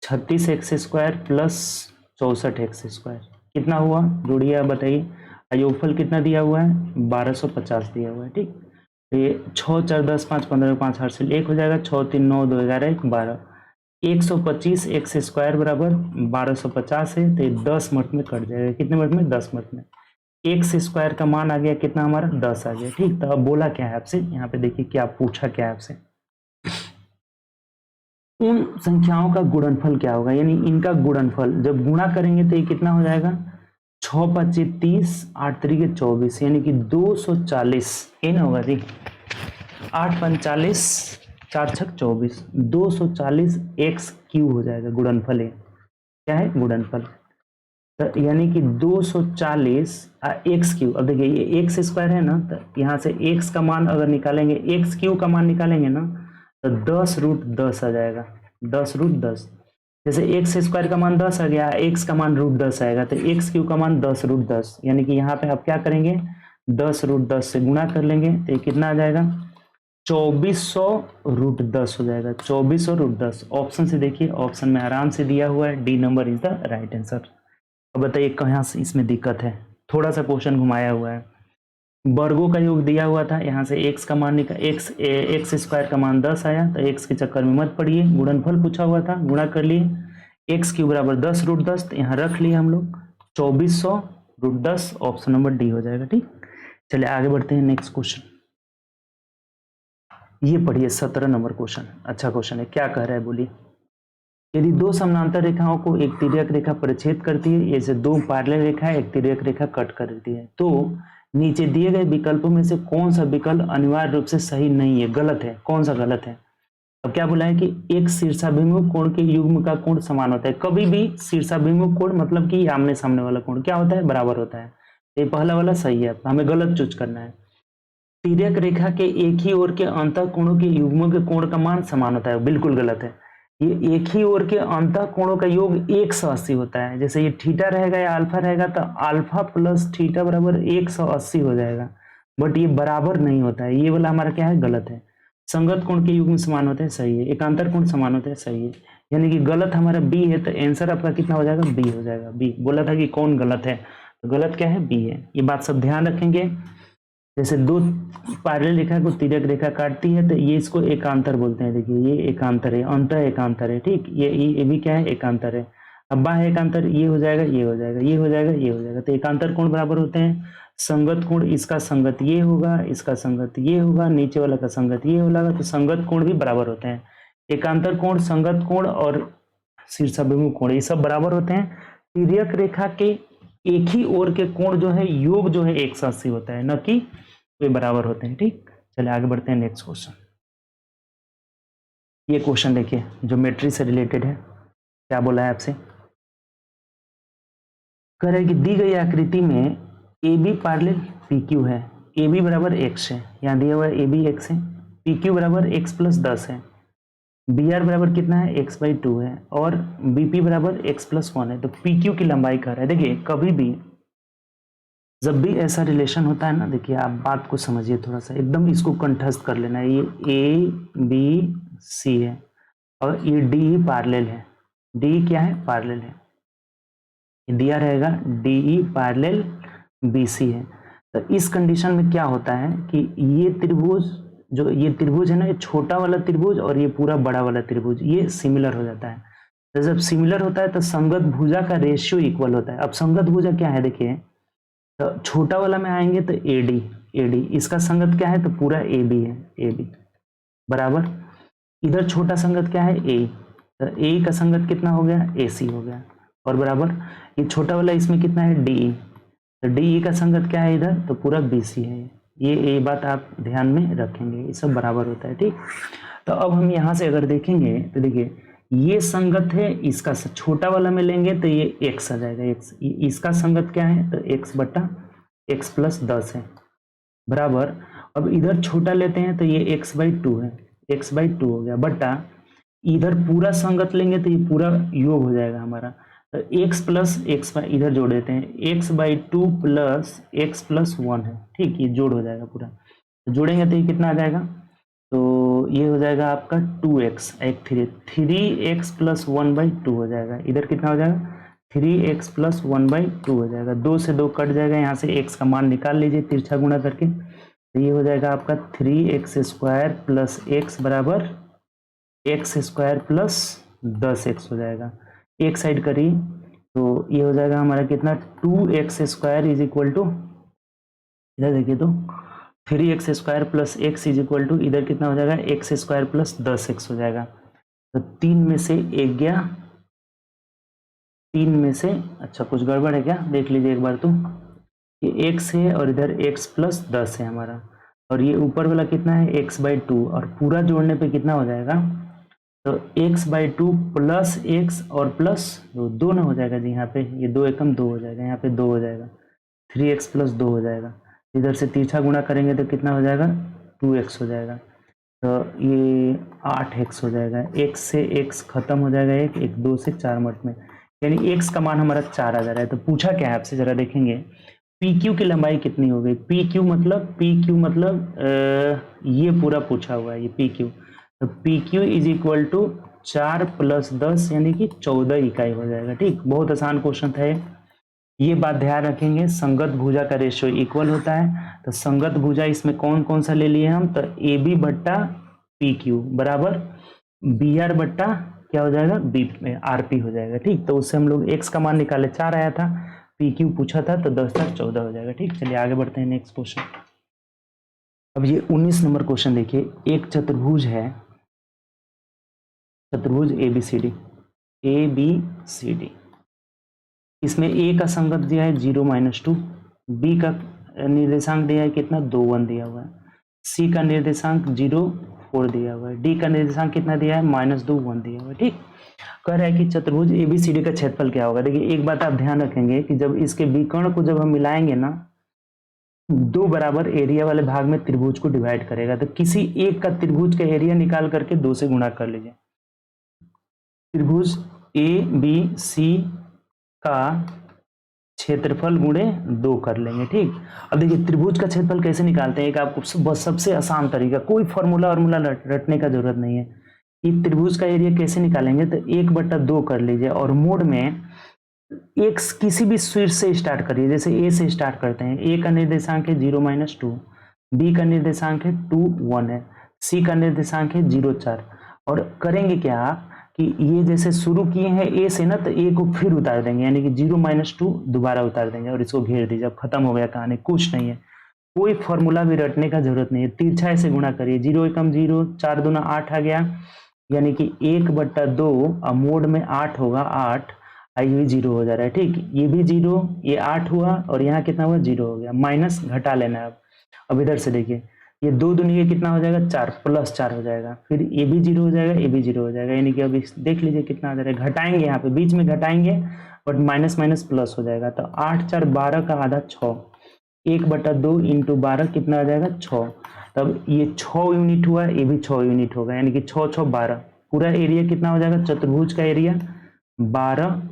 [SPEAKER 1] 36 x square plus 64 x square, कितना हुआ, जोड़िए आप बताइए। योगफल कितना दिया हुआ है, 1250 दिया हुआ है। ठीक, तो ये 6 4 10 5 15 5 हर से 1 हो जाएगा, 6 3 9 2 11 1 12, 125 एक्स स्क्वायर बराबर 1250 है, तो ये 10 मिनट में कट जाएगा। कितने मिनट में, 10 मिनट में। एक्स स्क्वायर का मान आ गया कितना हमारा, 10 आ गया। ठीक, तो अब बोला क्या है आपसे, यहाँ पे देखिए क्या पूछा क्या है आपसे, उन संख्याओं का गुणनफल क्या होगा, यानी इनका गुणनफल जब गुणा करेंगे तो ये कितना हो जाएगा, 6 5 30 8 3 24, यानी कि 240, ये ना होगा जी, 8 5 40 4 6 24, 240 एक्स क्यू हो जाएगा गुणनफल। है क्या है, गुणनफल, तो यानी कि 240 एक्स क्यू। अब देखिए ये एक्स स्क्वायर है ना, तो यहाँ से एक्स का मान अगर निकालेंगे, एक्स क्यू का मान निकालेंगे ना, तो 10√10 आ जाएगा, 10√10। जैसे एक्स स्क्वायर का मान 10 आ गया, एक्स का मान √10 आएगा, तो एक्स क्यू का मान 10√10, यानी कि यहाँ पे आप क्या करेंगे, 10√10 से गुणा कर लेंगे, तो ये कितना आ जाएगा, 2400√10 हो जाएगा। 2400√10, ऑप्शन से देखिए, ऑप्शन में आराम से दिया हुआ है, D number is the right answer. अब बताइए कहाँ से इसमें दिक्कत है, थोड़ा सा क्वेश्चन घुमाया हुआ है। वर्गों का योग दिया हुआ था, यहाँ से x का मान एक्स स्क्वायर का मान 10 आया, तो x के चक्कर में मत पड़िए, गुणनफल पूछा हुआ था, गुणा कर लिए, एक्स क्यू बराबर 10√10, तो यहाँ रख लिए हम लोग 2400√10, ऑप्शन नंबर डी हो जाएगा। ठीक, चलिए आगे बढ़ते हैं नेक्स्ट क्वेश्चन। ये पढ़िए 17 नंबर क्वेश्चन, अच्छा क्वेश्चन है, क्या कह रहा है बोलिए। यदि दो समानांतर रेखाओं को एक तिर्यक रेखा परिच्छेद करती है, जैसे दो पैरेलल रेखा है, एक तिर्यक रेखा कट करती है, तो नीचे दिए गए विकल्पों में से कौन सा विकल्प अनिवार्य रूप से सही नहीं है, गलत है, कौन सा गलत है। अब क्या बोला है कि एक शीर्षाभिमुख कोण के युग्म का कोण समान होता है। कभी भी शीर्षाभिमुख कोण मतलब कि आमने सामने वाला कोण क्या होता है, बराबर होता है। ये पहला वाला सही है, हमें गलत चूज करना है। तिर्यक रेखा के एक ही ओर के अंतः कोणों के युग्मों के कोण का मान समान होता है, बिल्कुल गलत है। ये एक ही ओर के अंतः कोणों का योग 180 होता है। जैसे ये थीटा रहेगा या अल्फा रहेगा तो अल्फा प्लस थीटा बराबर 180 हो जाएगा, बट ये बराबर नहीं होता है, ये वाला हमारा क्या है, गलत है। संगत कोण के युग्म समान होते हैं, सही है। एकांतर कोण समान होते हैं, सही है। यानी कि गलत हमारा बी है, तो आंसर आपका कितना हो जाएगा, बी हो जाएगा। बी बोला था कि कौन गलत है, तो गलत क्या है, बी है। ये बात सब ध्यान रखेंगे। जैसे दो पैरेलल रेखा को तिर्यक रेखा काटती है तो ये इसको एकांतर बोलते हैं। देखिए ये एकांतर है, अंतः एकांतर है, ठीक। ये भी क्या है, एकांतर है। अब बाह्य एकांतर ये हो जाएगा, ये हो जाएगा, ये हो जाएगा, ये हो जाएगा। तो एकांतर कोण बराबर होते हैं संगत कोण, इसका संगत ये होगा, इसका संगत ये होगा, नीचे वाला का संगत ये होगा, तो संगत कोण भी बराबर होते हैं। एकांतर कोण, संगत कोण और शीर्षाभिमुख कोण ये सब बराबर होते हैं। तिर्यक रेखा के एक ही ओर के कोण जो है योग जो है 180 होता है, न कि वे बराबर होते हैं, ठीक। चलिए आगे बढ़ते हैं नेक्स्ट क्वेश्चन। ये क्वेश्चन देखिए ज्योमेट्री से रिलेटेड है। क्या बोला है आपसे, कह रहे हैं कि दी गई आकृति में A B parallel P Q है, ए बी बराबर एक्स है, यहाँ दिया हुआ है ए बी एक्स है, पी क्यू बराबर एक्स प्लस 10 है, बी आर बराबर कितना है, एक्स बाई 2 है, और बी पी बराबर एक्स प्लस 1 है। तो पी क्यू की लंबाई कर रहा है। देखिए कभी भी जब भी ऐसा रिलेशन होता है ना, देखिए आप बात को समझिए थोड़ा सा, एकदम इसको कंठस्थ कर लेना है। ये ए बी सी है और ये डी ही पैरेलल है। डी क्या है, पैरेलल है। ये दिया रहेगा D E parallel B C है। तो इस कंडीशन में क्या होता है कि ये त्रिभुज, जो ये त्रिभुज है ना, ये छोटा वाला त्रिभुज और ये पूरा बड़ा वाला त्रिभुज ये सिमिलर हो जाता है। तो जब सिमिलर होता है तो संगत भुजा का रेशियो इक्वल होता है। अब संगत भुजा क्या है, देखिए तो छोटा वाला में आएंगे तो एडी, एडी इसका संगत क्या है, तो पूरा ए बी है, ए बी बराबर। इधर छोटा संगत क्या है, ए, तो ए का संगत कितना हो गया, ए सी हो गया, और बराबर ये छोटा वाला इसमें कितना है, डी ई, तो डी ई का संगत क्या है इधर, तो पूरा बी सी है। ये बात आप ध्यान में रखेंगे, ये सब बराबर होता है, ठीक। तो अब हम यहाँ से अगर देखेंगे तो देखिए ये संगत है, इसका छोटा वाला में लेंगे तो ये x आ जाएगा, x। इसका संगत क्या है, तो x बटा x प्लस 10 है, बराबर। अब इधर छोटा लेते हैं तो ये x बाई 2 है, x बाई 2 हो गया, बटा इधर पूरा संगत लेंगे तो ये पूरा योग हो जाएगा हमारा। तो x प्लस x इधर जोड़ देते हैं, x by 2 plus x plus 1 है, ठीक। ये जोड़ हो जाएगा पूरा, तो जोड़ेंगे तो ये कितना आ जाएगा, तो ये हो जाएगा आपका 2x, एक 3x प्लस 1 बाई 2 हो जाएगा। इधर कितना हो जाएगा, 3x प्लस 1 बाई 2 हो जाएगा। 2 से 2 कट जाएगा, यहाँ से x का मान निकाल लीजिए तिरछा गुणा करके, तो ये हो जाएगा आपका 3x स्क्वायर प्लस x बराबर x स्क्वायर प्लस 10x हो जाएगा। एक साइड करिए तो ये हो जाएगा हमारा कितना, 2x square is equal to, इधर देखिए तो 3x square plus x is equal to, इधर कितना हो जाएगा, x स्क्वायर प्लस 10x हो जाएगा। तो 3 में से 1 गया, 3 में से, अच्छा कुछ गड़बड़ है क्या, देख लीजिए एक बार तो, ये x है और इधर x प्लस 10 है हमारा, और ये ऊपर वाला कितना है, x बाई 2, और पूरा जोड़ने पे कितना हो जाएगा, तो x बाई 2 प्लस x और प्लस 2 ना हो जाएगा जी, यहाँ पे ये 2 एकम 2 हो जाएगा, यहाँ पे 2 हो जाएगा, 3x प्लस 2 हो जाएगा। इधर से तिरछा गुणा करेंगे तो कितना हो जाएगा, 2x हो जाएगा, तो ये 8x हो जाएगा। x से x खत्म हो जाएगा, एक 2 से 4 मिनट में, यानी x का मान हमारा 4 आ जा रहा है। तो पूछा क्या है आपसे, जरा देखेंगे PQ की लंबाई कितनी हो गई। PQ मतलब ये पूरा पूछा हुआ है, ये PQ, तो PQ is equal to 4 plus 10 यानी कि 14 इकाई हो जाएगा, ठीक। बहुत आसान क्वेश्चन था ये बात ध्यान रखेंगे। संगत भुजा का रेशियो इक्वल होता है, तो संगत भुजा इसमें कौन कौन सा ले लिए हम, तो ए बी बट्टा पी क्यू बराबर बी आर बट्टा क्या हो जाएगा, बी आर पी हो जाएगा, ठीक। तो उससे हम लोग x का मान निकाले, 4 आया था, पी क्यू पूछा था, तो 10 तक 14 हो जाएगा, ठीक। चलिए आगे बढ़ते हैं नेक्स्ट क्वेश्चन। अब ये 19 नंबर क्वेश्चन देखिए, एक चतुर्भुज है, चतुर्भुज ए बी सी डी, इसमें ए का संगत दिया है 0 - 2, बी का निर्देशांक दिया है कितना 2 1 दिया हुआ है, सी का निर्देशांक 0 4 दिया हुआ है, डी का निर्देशांक कितना दिया है -2 1 दिया हुआ है। ठीक, कह रहा है कि चतुर्भुज एबीसीडी का क्षेत्रफल क्या होगा। देखिए एक बात आप ध्यान रखेंगे कि जब इसके विकर्ण को जब हम मिलाएंगे ना, 2 बराबर एरिया वाले भाग में त्रिभुज को डिवाइड करेगा, तो किसी एक का त्रिभुज का एरिया निकाल करके 2 से गुणा कर लीजिए। त्रिभुज ए बी सी का क्षेत्रफल गुणे 2 कर लेंगे। ठीक, अब देखिए त्रिभुज का क्षेत्रफल कैसे निकालते हैं, एक आपको बस सबसे आसान तरीका, कोई फॉर्मूला रटने का जरूरत नहीं है कि त्रिभुज का एरिया कैसे निकालेंगे। तो 1/2 कर लीजिए और मोड में एक किसी भी शीर्ष से स्टार्ट करिए, जैसे ए से स्टार्ट करते हैं। ए का निर्देशांक है 0 - 2, बी का निर्देशांक है 2 1 है, सी का निर्देशांक है 0 4। और करेंगे क्या कि ये जैसे शुरू किए हैं ए से ना, तो ए को फिर उतार देंगे, यानी कि 0 - 2 दोबारा उतार देंगे और इसको घेर दीजिए। अब खत्म हो गया कहानी, कुछ नहीं है, कोई फॉर्मूला भी रटने का जरूरत नहीं है। तिरछा ऐसे गुणा करिए, 0 एकम 0, 4 दूना 8 आ गया, यानी कि 1/2 मोड में 8 होगा 8, आई हुई 0 हो जा रहा है। ठीक, ये भी 0, ये 8 हुआ और यहाँ कितना हुआ 0 हो गया, माइनस घटा लेना है। अब इधर से देखिए, ये 2 दूनी के कितना हो जाएगा 4, +4 हो जाएगा, फिर ये भी 0 हो जाएगा, ये भी 0 हो जाएगा, यानी कि अब देख लीजिए कितना आ जा रहा है। घटाएंगे यहाँ पे बीच में घटाएंगे, बट माइनस माइनस प्लस हो जाएगा। तो 8 4 12 का आधा 6, 1/2 × 12 कितना आ जाएगा 6। तब ये 6 यूनिट हुआ, ये भी 6 यूनिट होगा, यानी कि 6 6 12, पूरा एरिया कितना हो जाएगा, चतुर्भुज का एरिया 12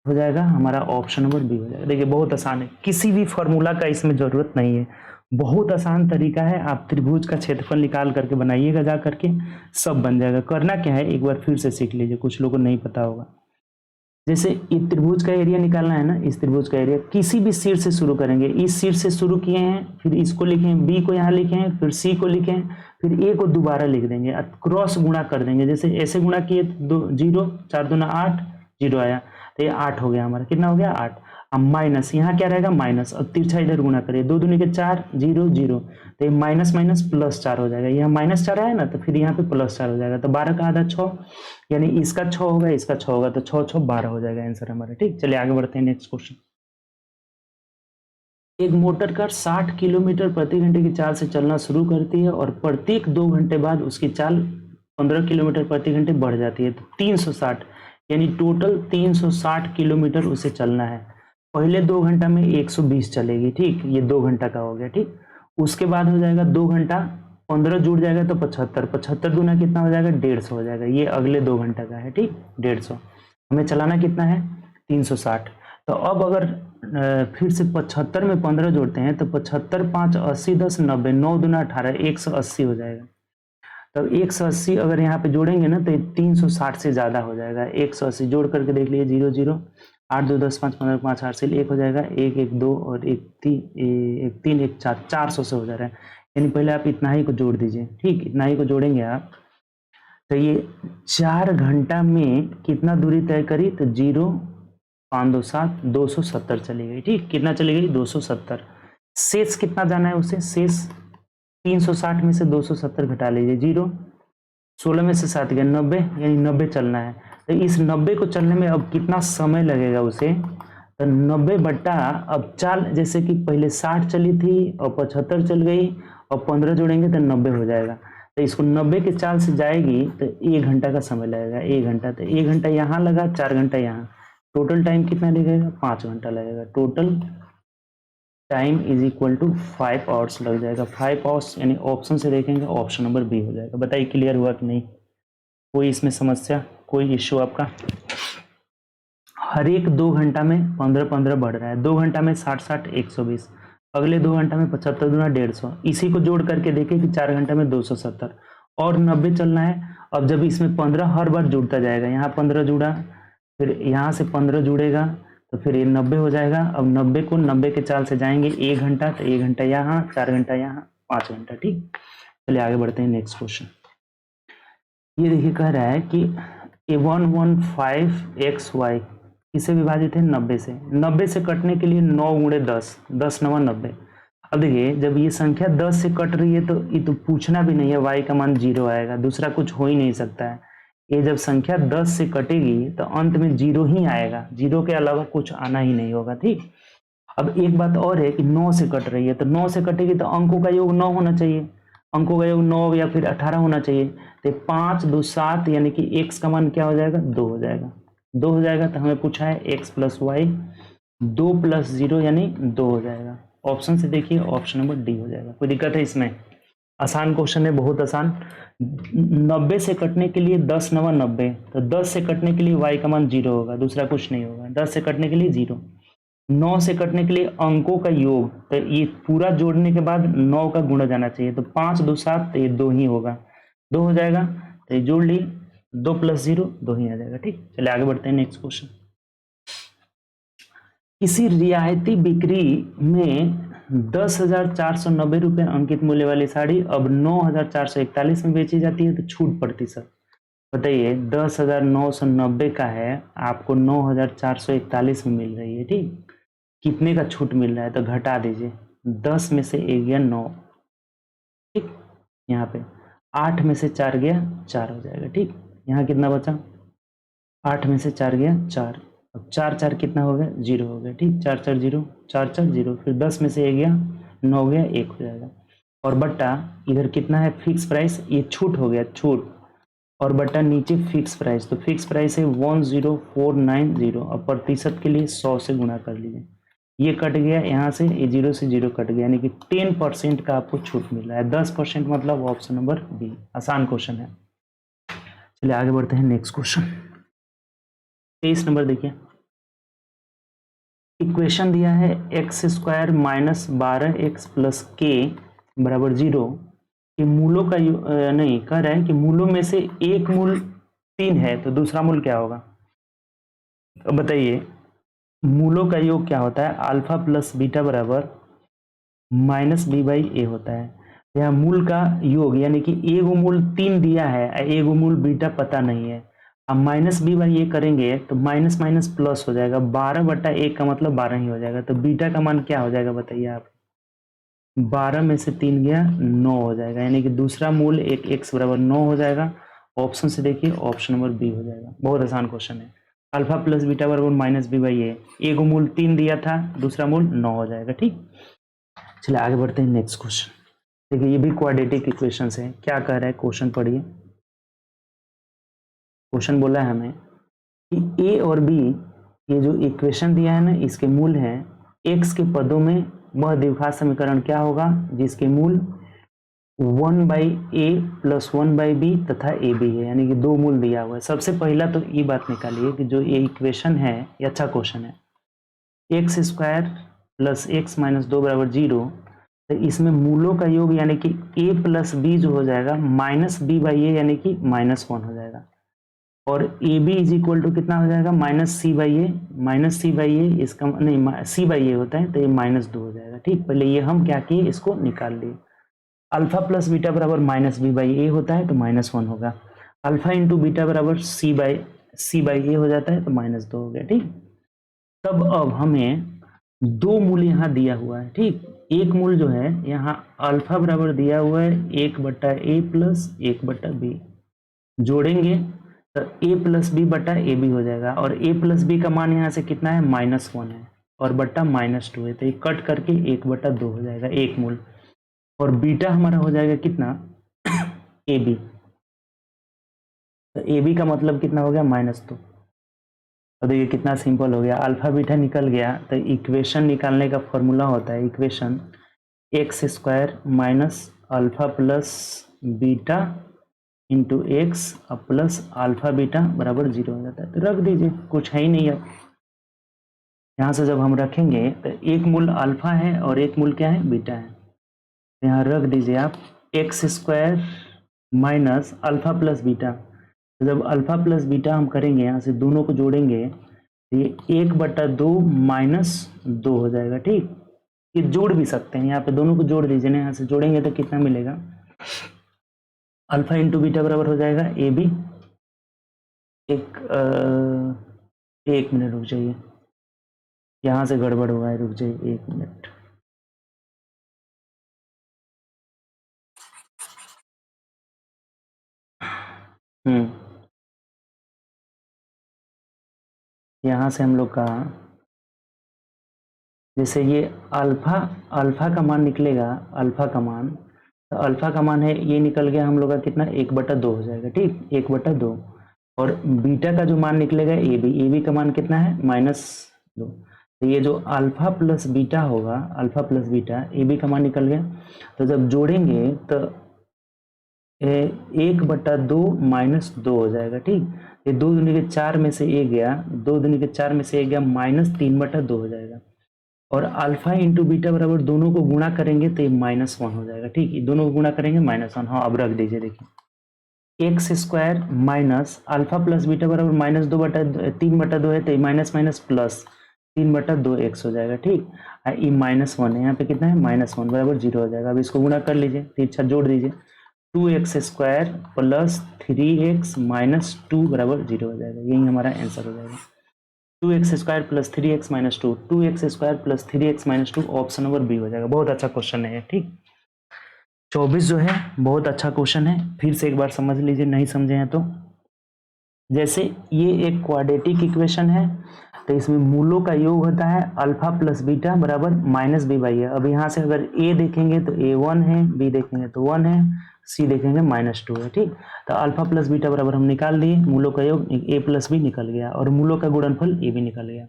[SPEAKER 1] हो जाएगा। हमारा ऑप्शन नंबर बी हो जाएगा। देखिए बहुत आसान है, किसी भी फॉर्मूला का इसमें जरूरत नहीं है, बहुत आसान तरीका है। आप त्रिभुज का क्षेत्रफल निकाल करके बनाइएगा, जा करके सब बन जाएगा। करना क्या है, एक बार फिर से सीख लीजिए, कुछ लोगों को नहीं पता होगा। जैसे ये त्रिभुज का एरिया निकालना है ना, इस त्रिभुज का एरिया किसी भी शीर्ष से शुरू करेंगे। इस शीर्ष से शुरू किए हैं, फिर इसको लिखे हैं, बी को यहाँ लिखे हैं, फिर सी को लिखे हैं, फिर ए को दोबारा लिख देंगे, क्रॉस गुणा कर देंगे। जैसे ऐसे गुणा किए तो 0 4 दूना 8, 0 आया, तो ये 8 हो गया हमारा, कितना हो गया 8। अब माइनस, यहाँ क्या रहेगा माइनस, और तिरछा इधर गुणा करिए, 2 दूनी के 4, 0 0, तो ये माइनस माइनस +4 हो जाएगा। यहाँ -4 आया ना, तो फिर यहाँ पे +4 हो जाएगा। तो 12 का आधा 6, यानी इसका 6 होगा, इसका 6 होगा, तो 6 6 12 हो जाएगा आंसर हमारा। ठीक, चलिए आगे बढ़ते हैं नेक्स्ट क्वेश्चन। एक मोटर कार 60 किलोमीटर प्रति घंटे की चाल से चलना शुरू करती है और प्रत्येक 2 घंटे बाद उसकी चाल 15 किलोमीटर प्रति घंटे बढ़ जाती है। तो 360, यानी टोटल 360 किलोमीटर उसे चलना है। पहले 2 घंटा में 120 चलेगी। ठीक, ये 2 घंटा का हो गया। ठीक, उसके बाद हो जाएगा 2 घंटा, 15 जुड़ जाएगा तो 75, 75 दूना कितना हो जाएगा 150 हो जाएगा। ये अगले 2 घंटा का है। ठीक, 150, हमें चलाना कितना है 360। तो अब अगर फिर से 75 में 15 जोड़ते हैं तो 75 5 80 10 90, 9 दूना 18, 180 हो जाएगा। तब 180 अगर यहाँ पे जोड़ेंगे ना तो 360 से ज़्यादा हो जाएगा। 180 जोड़ करके देख लीजिए, 0 0, 8 2 10 5 15 5 8 से 1 हो जाएगा, 1 1 2 और 1 3 1 4, 400 से हो जा रहा है। यानी पहले आप इतना ही को जोड़ दीजिए। ठीक, इतना ही को जोड़ेंगे आप, तो ये 4 घंटा में कितना दूरी तय करी, तो 0 5 2 7 270 चली गई। ठीक, कितना चली गई 270। शेष कितना जाना है उसे, शेष 360 में से 270 घटा लीजिए, 0 16 में से 7 गया 90, यानी 90 चलना है। तो इस 90 को चलने में अब कितना समय लगेगा उसे, तो 90 बट्टा, अब चाल जैसे कि पहले 60 चली थी और 75 चल गई और 15 जोड़ेंगे तो 90 हो जाएगा। तो इसको 90 के चाल से जाएगी तो 1 घंटा का समय लगेगा। 1 घंटा, तो 1 घंटा यहाँ लगा, 4 घंटा यहाँ, टोटल टाइम कितना लगेगा 5 घंटा लगेगा। Total time is equal to 5 hours लग जाएगा। 5 आवर्स, यानी ऑप्शन से देखेंगे ऑप्शन नंबर बी हो जाएगा। बताइए क्लियर हुआ कि नहीं, कोई इसमें समस्या, कोई इश्यू आपका। हर एक 2 घंटा में 15 15 बढ़ रहा है। 2 घंटा में 60 60 120, अगले 2 घंटा में 75 दूना 150, इसी को जोड़ करके देखें कि 4 घंटा में 270 और 90 चलना है। अब जब इसमें 15 हर बार जुड़ता जाएगा, यहाँ 15 जुड़ा, फिर यहाँ से 15 जुड़ेगा, तो फिर ये 90 हो जाएगा। अब 90 को 90 के चाल से जाएंगे 1 घंटा, तो 1 घंटा यहाँ, 4 घंटा यहाँ, 5 घंटा। ठीक, चलिए आगे बढ़ते हैं नेक्स्ट क्वेश्चन। ये देखिए कह रहा है कि A115XY किसे विभाजित है 90 से। 90 से कटने के लिए 9 × 10, 10 9 90। अब देखिए जब ये संख्या 10 से कट रही है तो ये तो पूछना भी नहीं है, y का मान 0 आएगा, दूसरा कुछ हो ही नहीं सकता है। ये जब संख्या 10 से कटेगी तो अंत में 0 ही आएगा, 0 के अलावा कुछ आना ही नहीं होगा। ठीक, अब एक बात और है कि 9 से कट रही है, तो 9 से कटेगी तो अंकों का योग 9 होना चाहिए, अंकों का योग 9 या फिर 18 होना चाहिए। तो 5 2 7 यानी कि x का मान क्या हो जाएगा, 2 हो जाएगा। 2 हो जाएगा तो हमें पूछा है x प्लस वाई, 2 प्लस 0 यानी 2 हो जाएगा। ऑप्शन से देखिए, ऑप्शन नंबर डी हो जाएगा। कोई दिक्कत है इसमें? आसान क्वेश्चन है, बहुत आसान। 90 से कटने के लिए 10 नवा 90, तो 10 से कटने के लिए y का मान 0 होगा, दूसरा कुछ नहीं होगा। 10 से कटने के लिए 0। 9 से कटने के लिए अंकों का योग, तो ये पूरा जोड़ने के बाद 9 का गुणा जाना चाहिए, तो 5 2 7, तो ये 2 ही होगा, 2 हो जाएगा। तो ये जोड़ ली, 2 प्लस 0 2 ही आ जाएगा। ठीक, चलिए आगे बढ़ते हैं नेक्स्ट क्वेश्चन। किसी रियायती बिक्री में 10,490 रुपये अंकित मूल्य वाली साड़ी अब 9,441 में बेची जाती है, तो छूट प्रतिशत बताइए। 10,990 का है, आपको 9,441 में मिल रही है। ठीक, कितने का छूट मिल रहा है, तो घटा दीजिए, 10 में से 1 गया 9, ठीक, यहाँ पे 8 में से 4 गया 4 हो जाएगा। ठीक, यहाँ कितना बचा, 8 में से 4 गया 4, अब 4 4 कितना हो गया, 0 हो गया। ठीक, 4 4 0, 4 4 0, फिर 10 में से 1 गया 9 गया 1 हो जाएगा। और बट्टा इधर कितना है, फिक्स प्राइस, ये छूट हो गया, छूट, और बट्टा नीचे फिक्स प्राइस, तो फिक्स प्राइस है 10490। अब प्रतिशत के लिए 100 से गुणा कर लीजिए, ये कट गया यहाँ से, ये 0 से 0 कट गया, यानी कि 10% का आपको छूट मिल रहा है। 10% मतलब ऑप्शन नंबर बी। आसान क्वेश्चन है। चलिए आगे बढ़ते हैं नेक्स्ट क्वेश्चन। 23 नंबर देखिए, इक्वेशन दिया है x square minus 12x plus के बराबर 0 के मूलों का नहीं, कह रहा है कि मूलों में से एक मूल 3 है, तो दूसरा मूल क्या होगा। तो बताइए, मूलों का योग क्या होता है, अल्फा प्लस बीटा बराबर माइनस बी बाई ए होता है। यहाँ मूल का योग यानी कि एगो मूल 3 दिया है, एगो मूल बीटा पता नहीं है। अब माइनस बी बाई ए करेंगे तो माइनस माइनस प्लस हो जाएगा, 12/1 का मतलब 12 ही हो जाएगा। तो बीटा का मान क्या हो जाएगा बताइए आप, 12 में से 3 गया 9 हो जाएगा, यानी कि दूसरा मूल एक x बराबर 9 हो जाएगा। ऑप्शन से देखिए, ऑप्शन नंबर बी हो जाएगा। बहुत आसान क्वेश्चन है। अल्फा प्लस बीटा बराबर माइनस बी बाई ए, एगो मूल 3 दिया था, दूसरा मूल 9 हो जाएगा। ठीक, चलिए आगे बढ़ते हैं नेक्स्ट क्वेश्चन। देखिए ये भी क्वाड्रेटिक इक्वेशन है। क्या कह रहा है क्वेश्चन, पढ़िए। क्वेश्चन बोला है हमें कि ए और बी, ये जो इक्वेशन दिया है ना, इसके मूल हैं एक्स के पदों में, वह द्विघात समीकरण क्या होगा जिसके मूल 1/a प्लस 1/b तथा ए बी है, यानी कि 2 मूल दिया हुआ है। सबसे पहला तो ये बात निकालिए कि जो ये इक्वेशन है, ये अच्छा क्वेश्चन है। X square plus x minus 2 बराबर 0, तो इसमें मूलों का योग यानी कि a प्लस बी जो हो जाएगा माइनस बी बाई ए, यानी कि -1 हो जाएगा। और A B is equal to कितना हो जाएगा, minus C by A, minus C by A, इसका नहीं सी बाई ए होता है, तो ये -2 हो जाएगा। ठीक, पहले ये हम क्या किए, इसको निकाल लिए। अल्फा प्लस बीटा बराबर माइनस बी बाई ए होता है, तो -1 होगा। अल्फा इंटू बीटा बराबर सी बाई ए हो जाता है, तो -2 हो गया। ठीक, तब अब हमें 2 मूल यहाँ दिया हुआ है। ठीक, एक मूल जो है यहाँ अल्फा बराबर दिया हुआ है 1/a प्लस 1/b, जोड़ेंगे तो a प्लस बी बटा ए बी हो जाएगा, और a प्लस बी का मान यहाँ से कितना है, -1 है, और बट्टा -2 है, तो ये कट करके 1/2 हो जाएगा, एक मूल। और बीटा हमारा हो जाएगा कितना, ए बी, तो ए बी का मतलब कितना हो गया, -2। तो देखिए कितना सिंपल हो गया, अल्फा बीटा निकल गया। तो इक्वेशन निकालने का फॉर्मूला होता है, equation x square minus alpha plus beta into x plus alpha beta बराबर 0 हो जाता है। तो रख दीजिए, कुछ है ही नहीं। अब यहाँ से जब हम रखेंगे तो एक मूल अल्फा है और एक मूल क्या है, बीटा है। यहाँ रख दीजिए आप x square minus alpha plus beta. तो जब अल्फा प्लस बीटा हम करेंगे, यहाँ से दोनों को जोड़ेंगे, तो ये 1/2 -2 हो जाएगा। ठीक, ये जोड़ भी सकते हैं, यहाँ पे दोनों को जोड़ दीजिए ना, यहाँ से जोड़ेंगे तो कितना मिलेगा, अल्फा इंटू बीटा बराबर हो जाएगा ए बी। एक मिनट रुक जाइए, यहाँ से गड़बड़ हुआ है, रुक जाइए 1 मिनट। यहाँ से हम लोग का जैसे ये अल्फा अल्फा का मान निकलेगा, अल्फा का मान, तो अल्फा का मान है ये निकल गया हम लोग का कितना, 1/2 हो जाएगा, ठीक, 1/2। और बीटा का जो मान निकलेगा ए बी का मान कितना है, -2। तो ये जो अल्फा प्लस बीटा होगा, alpha plus beta, A B का मान निकल गया। तो जब जोड़ेंगे तो 1/2 -2 हो जाएगा, ठीक। ये 2 दूनी के 4 में से ए गया, 2 दूनी के 4 में से ए गया, -3/2 हो जाएगा। और अल्फा इंटू बीटा बराबर दोनों को गुणा करेंगे तो ये -1 हो जाएगा, ठीक। ये दोनों को गुणा करेंगे -1। हाँ, अब रख दीजिए, देखिए x² minus alpha plus beta बराबर -3/2 है, तो ये माइनस माइनस प्लस 3/2x हो जाएगा, ठीक। ये -1 है, यहाँ पे कितना है, -1 बराबर 0 हो जाएगा। अब इसको गुणा कर लीजिए, तो इच्छा जोड़ दीजिए, 2x² प्लस 3x माइनस 2 बराबर 0 हो जाएगा। यही हमारा आंसर हो जाएगा, 2x² plus 3x minus 2, 2x² plus 3x minus 2, option number B हो जाएगा। बहुत अच्छा क्वेश्चन है, ठीक। 24 जो है बहुत अच्छा क्वेश्चन है, फिर से एक बार समझ लीजिए, नहीं समझे हैं तो। जैसे ये एक क्वाड्रेटिक इक्वेशन है, तो इसमें मूलों का योग होता है अल्फा प्लस बीटा बराबर -b/a। अब यहाँ से अगर a देखेंगे तो a 1 है, b देखेंगे तो 1 है, c देखेंगे -2 है, ठीक। तो अल्फा प्लस बीटा बराबर हम निकाल लिए, मूलों का योग a प्लस b निकल गया और मूलों का गुणनफल a भी निकल गया।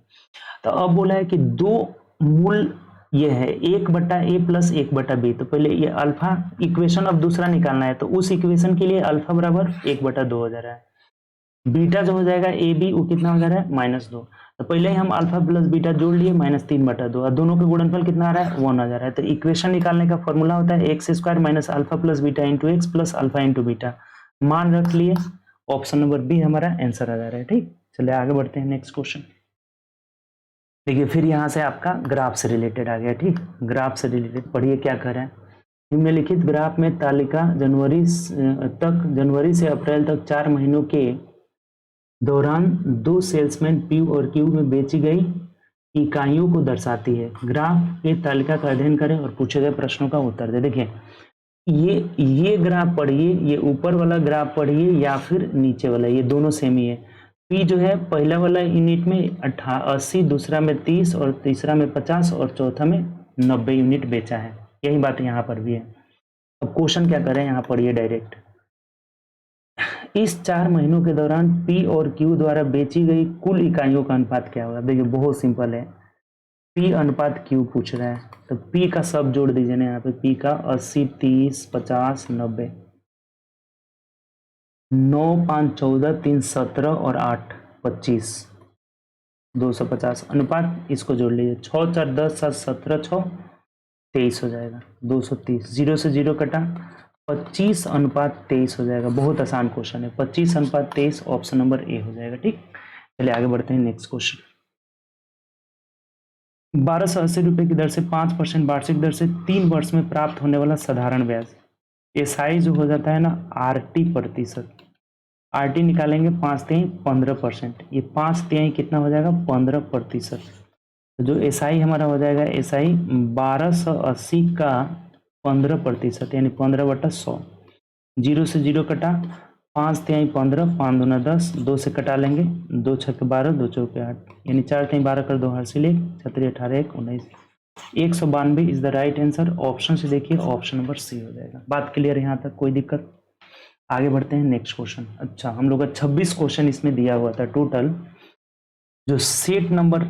[SPEAKER 1] तो अब बोला है कि दो मूल ये है 1/a प्लस 1/b। तो पहले ये अल्फा इक्वेशन अब दूसरा निकालना है, तो उस इक्वेशन के लिए अल्फा बराबर 1/2 हो जा रहा है, बीटा जो हो जाएगा ए बी वो कितना हो जा रहा है, -2। तो पहले ही हम अल्फा प्लस बीटा जोड़ लिए, -3/2, और दोनों का गुणनफल कितना आ रहा है, 1 आ जा रहा है। तो इक्वेशन निकालने का फॉर्मूला होता है x² minus alpha plus beta into x plus alpha into beta. मान रख लिए, ऑप्शन नंबर बी हमारा आंसर आ जा रहा है, ठीक। चलिए आगे बढ़ते हैं, नेक्स्ट क्वेश्चन देखिए। फिर यहाँ से आपका ग्राफ से रिलेटेड आ गया, ठीक। ग्राफ से रिलेटेड पढ़िए क्या कर रहे हैं। निम्नलिखित ग्राफ में तालिका जनवरी से अप्रैल तक 4 महीनों के दौरान 2 सेल्समैन पी और क्यू में बेची गई इकाइयों को दर्शाती है। ग्राफ की तालिका का अध्ययन करें और पूछे गए प्रश्नों का उत्तर दें। देखिए ये ग्राफ पढ़िए, ये ऊपर वाला ग्राफ पढ़िए या फिर नीचे वाला, ये दोनों सेम ही है। पी जो है पहला वाला यूनिट में 80, दूसरा में 30 और तीसरा में 50 और चौथा में 90 यूनिट बेचा है। यही बात यहाँ पर भी है। अब क्वेश्चन क्या करें, यहाँ पढ़िए डायरेक्ट। इस 4 महीनों के दौरान पी और क्यू द्वारा बेची गई कुल इकाइयों का अनुपात क्या होगा। देखिए बहुत सिंपल है, पी अनुपात क्यू पूछ रहा है, तो पी का सब जोड़ दीजिए ना यहाँ पे। पी का 80, 30, 50, 90, 9, 5, 14, 3, 17 और 8, 25, 250 अनुपात इसको जोड़ लीजिए। 6, 4, 10, 7, 17, 6, 23 हो जाएगा, 230। 0 से 0 कटा, 25:23 हो जाएगा। बहुत आसान क्वेश्चन है, 25:23, ऑप्शन नंबर ए हो जाएगा, ठीक। चलिए आगे बढ़ते हैं, नेक्स्ट क्वेश्चन। 1280 रुपये की दर से 5% वार्षिक दर से 3 वर्ष में प्राप्त होने वाला साधारण ब्याज एसआई जो हो जाता है ना RT%। RT निकालेंगे 5×3 15%, ये 5×3 कितना हो जाएगा, 15%। तो जो एसआई हमारा हो जाएगा, एसआई 1280 का 15% यानी 15/100। 0 से 0 कटा, 5×3 15, 5 दूना 10, 2 से कटा लेंगे, 2 छक्के 12, 2 चौके 8, यानी 4×3 12 कर 2 हासिल 1, 17 18 1 19, 192 is the right answer. Option से देखिए, ऑप्शन नंबर सी हो जाएगा। बात क्लियर है यहाँ तक, कोई दिक्कत। आगे बढ़ते हैं, नेक्स्ट क्वेश्चन। अच्छा, हम लोग का 26 क्वेश्चन इसमें दिया हुआ था टोटल। जो सेट नंबर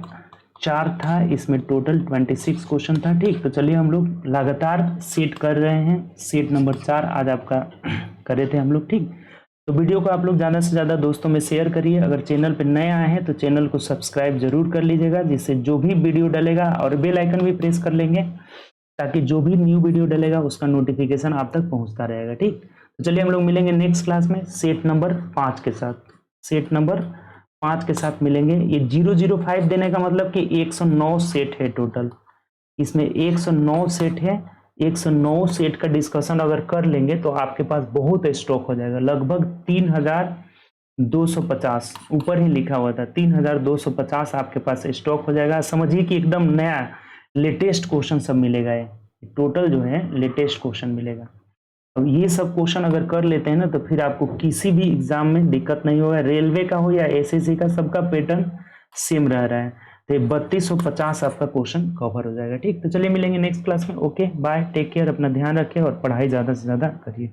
[SPEAKER 1] 4 था इसमें टोटल 26 क्वेश्चन था, ठीक। तो चलिए हम लोग लगातार सेट कर रहे हैं। सेट नंबर 4 आज आपका करे थे हम लोग, ठीक। तो वीडियो को आप लोग ज़्यादा से ज़्यादा दोस्तों में शेयर करिए। अगर चैनल पर नए आए हैं तो चैनल को सब्सक्राइब जरूर कर लीजिएगा, जिससे जो भी वीडियो डलेगा, और बेल आइकन भी प्रेस कर लेंगे ताकि जो भी न्यू वीडियो डलेगा उसका नोटिफिकेशन आप तक पहुंचता रहेगा, ठीक। तो चलिए हम लोग मिलेंगे नेक्स्ट क्लास में सेट नंबर 5 के साथ। सेट नंबर 5 के साथ मिलेंगे। ये 005 देने का मतलब कि 109 सेट है टोटल, इसमें 109 सेट है। 109 सेट का डिस्कशन अगर कर लेंगे तो आपके पास बहुत स्टॉक हो जाएगा, लगभग 3250 ऊपर ही लिखा हुआ था, 3250 आपके पास स्टॉक हो जाएगा। समझिए कि एकदम नया लेटेस्ट क्वेश्चन सब मिलेगा, ये टोटल जो है लेटेस्ट क्वेश्चन मिलेगा। अब ये सब क्वेश्चन अगर कर लेते हैं ना तो फिर आपको किसी भी एग्जाम में दिक्कत नहीं होगा, रेलवे का हो या एसएससी का, सबका पैटर्न सेम रह रहा है। तो 3250 आपका क्वेश्चन कवर हो जाएगा। ठीक, तो चलिए मिलेंगे नेक्स्ट क्लास में। ओके बाय, टेक केयर, अपना ध्यान रखें और पढ़ाई ज़्यादा से ज़्यादा करिए।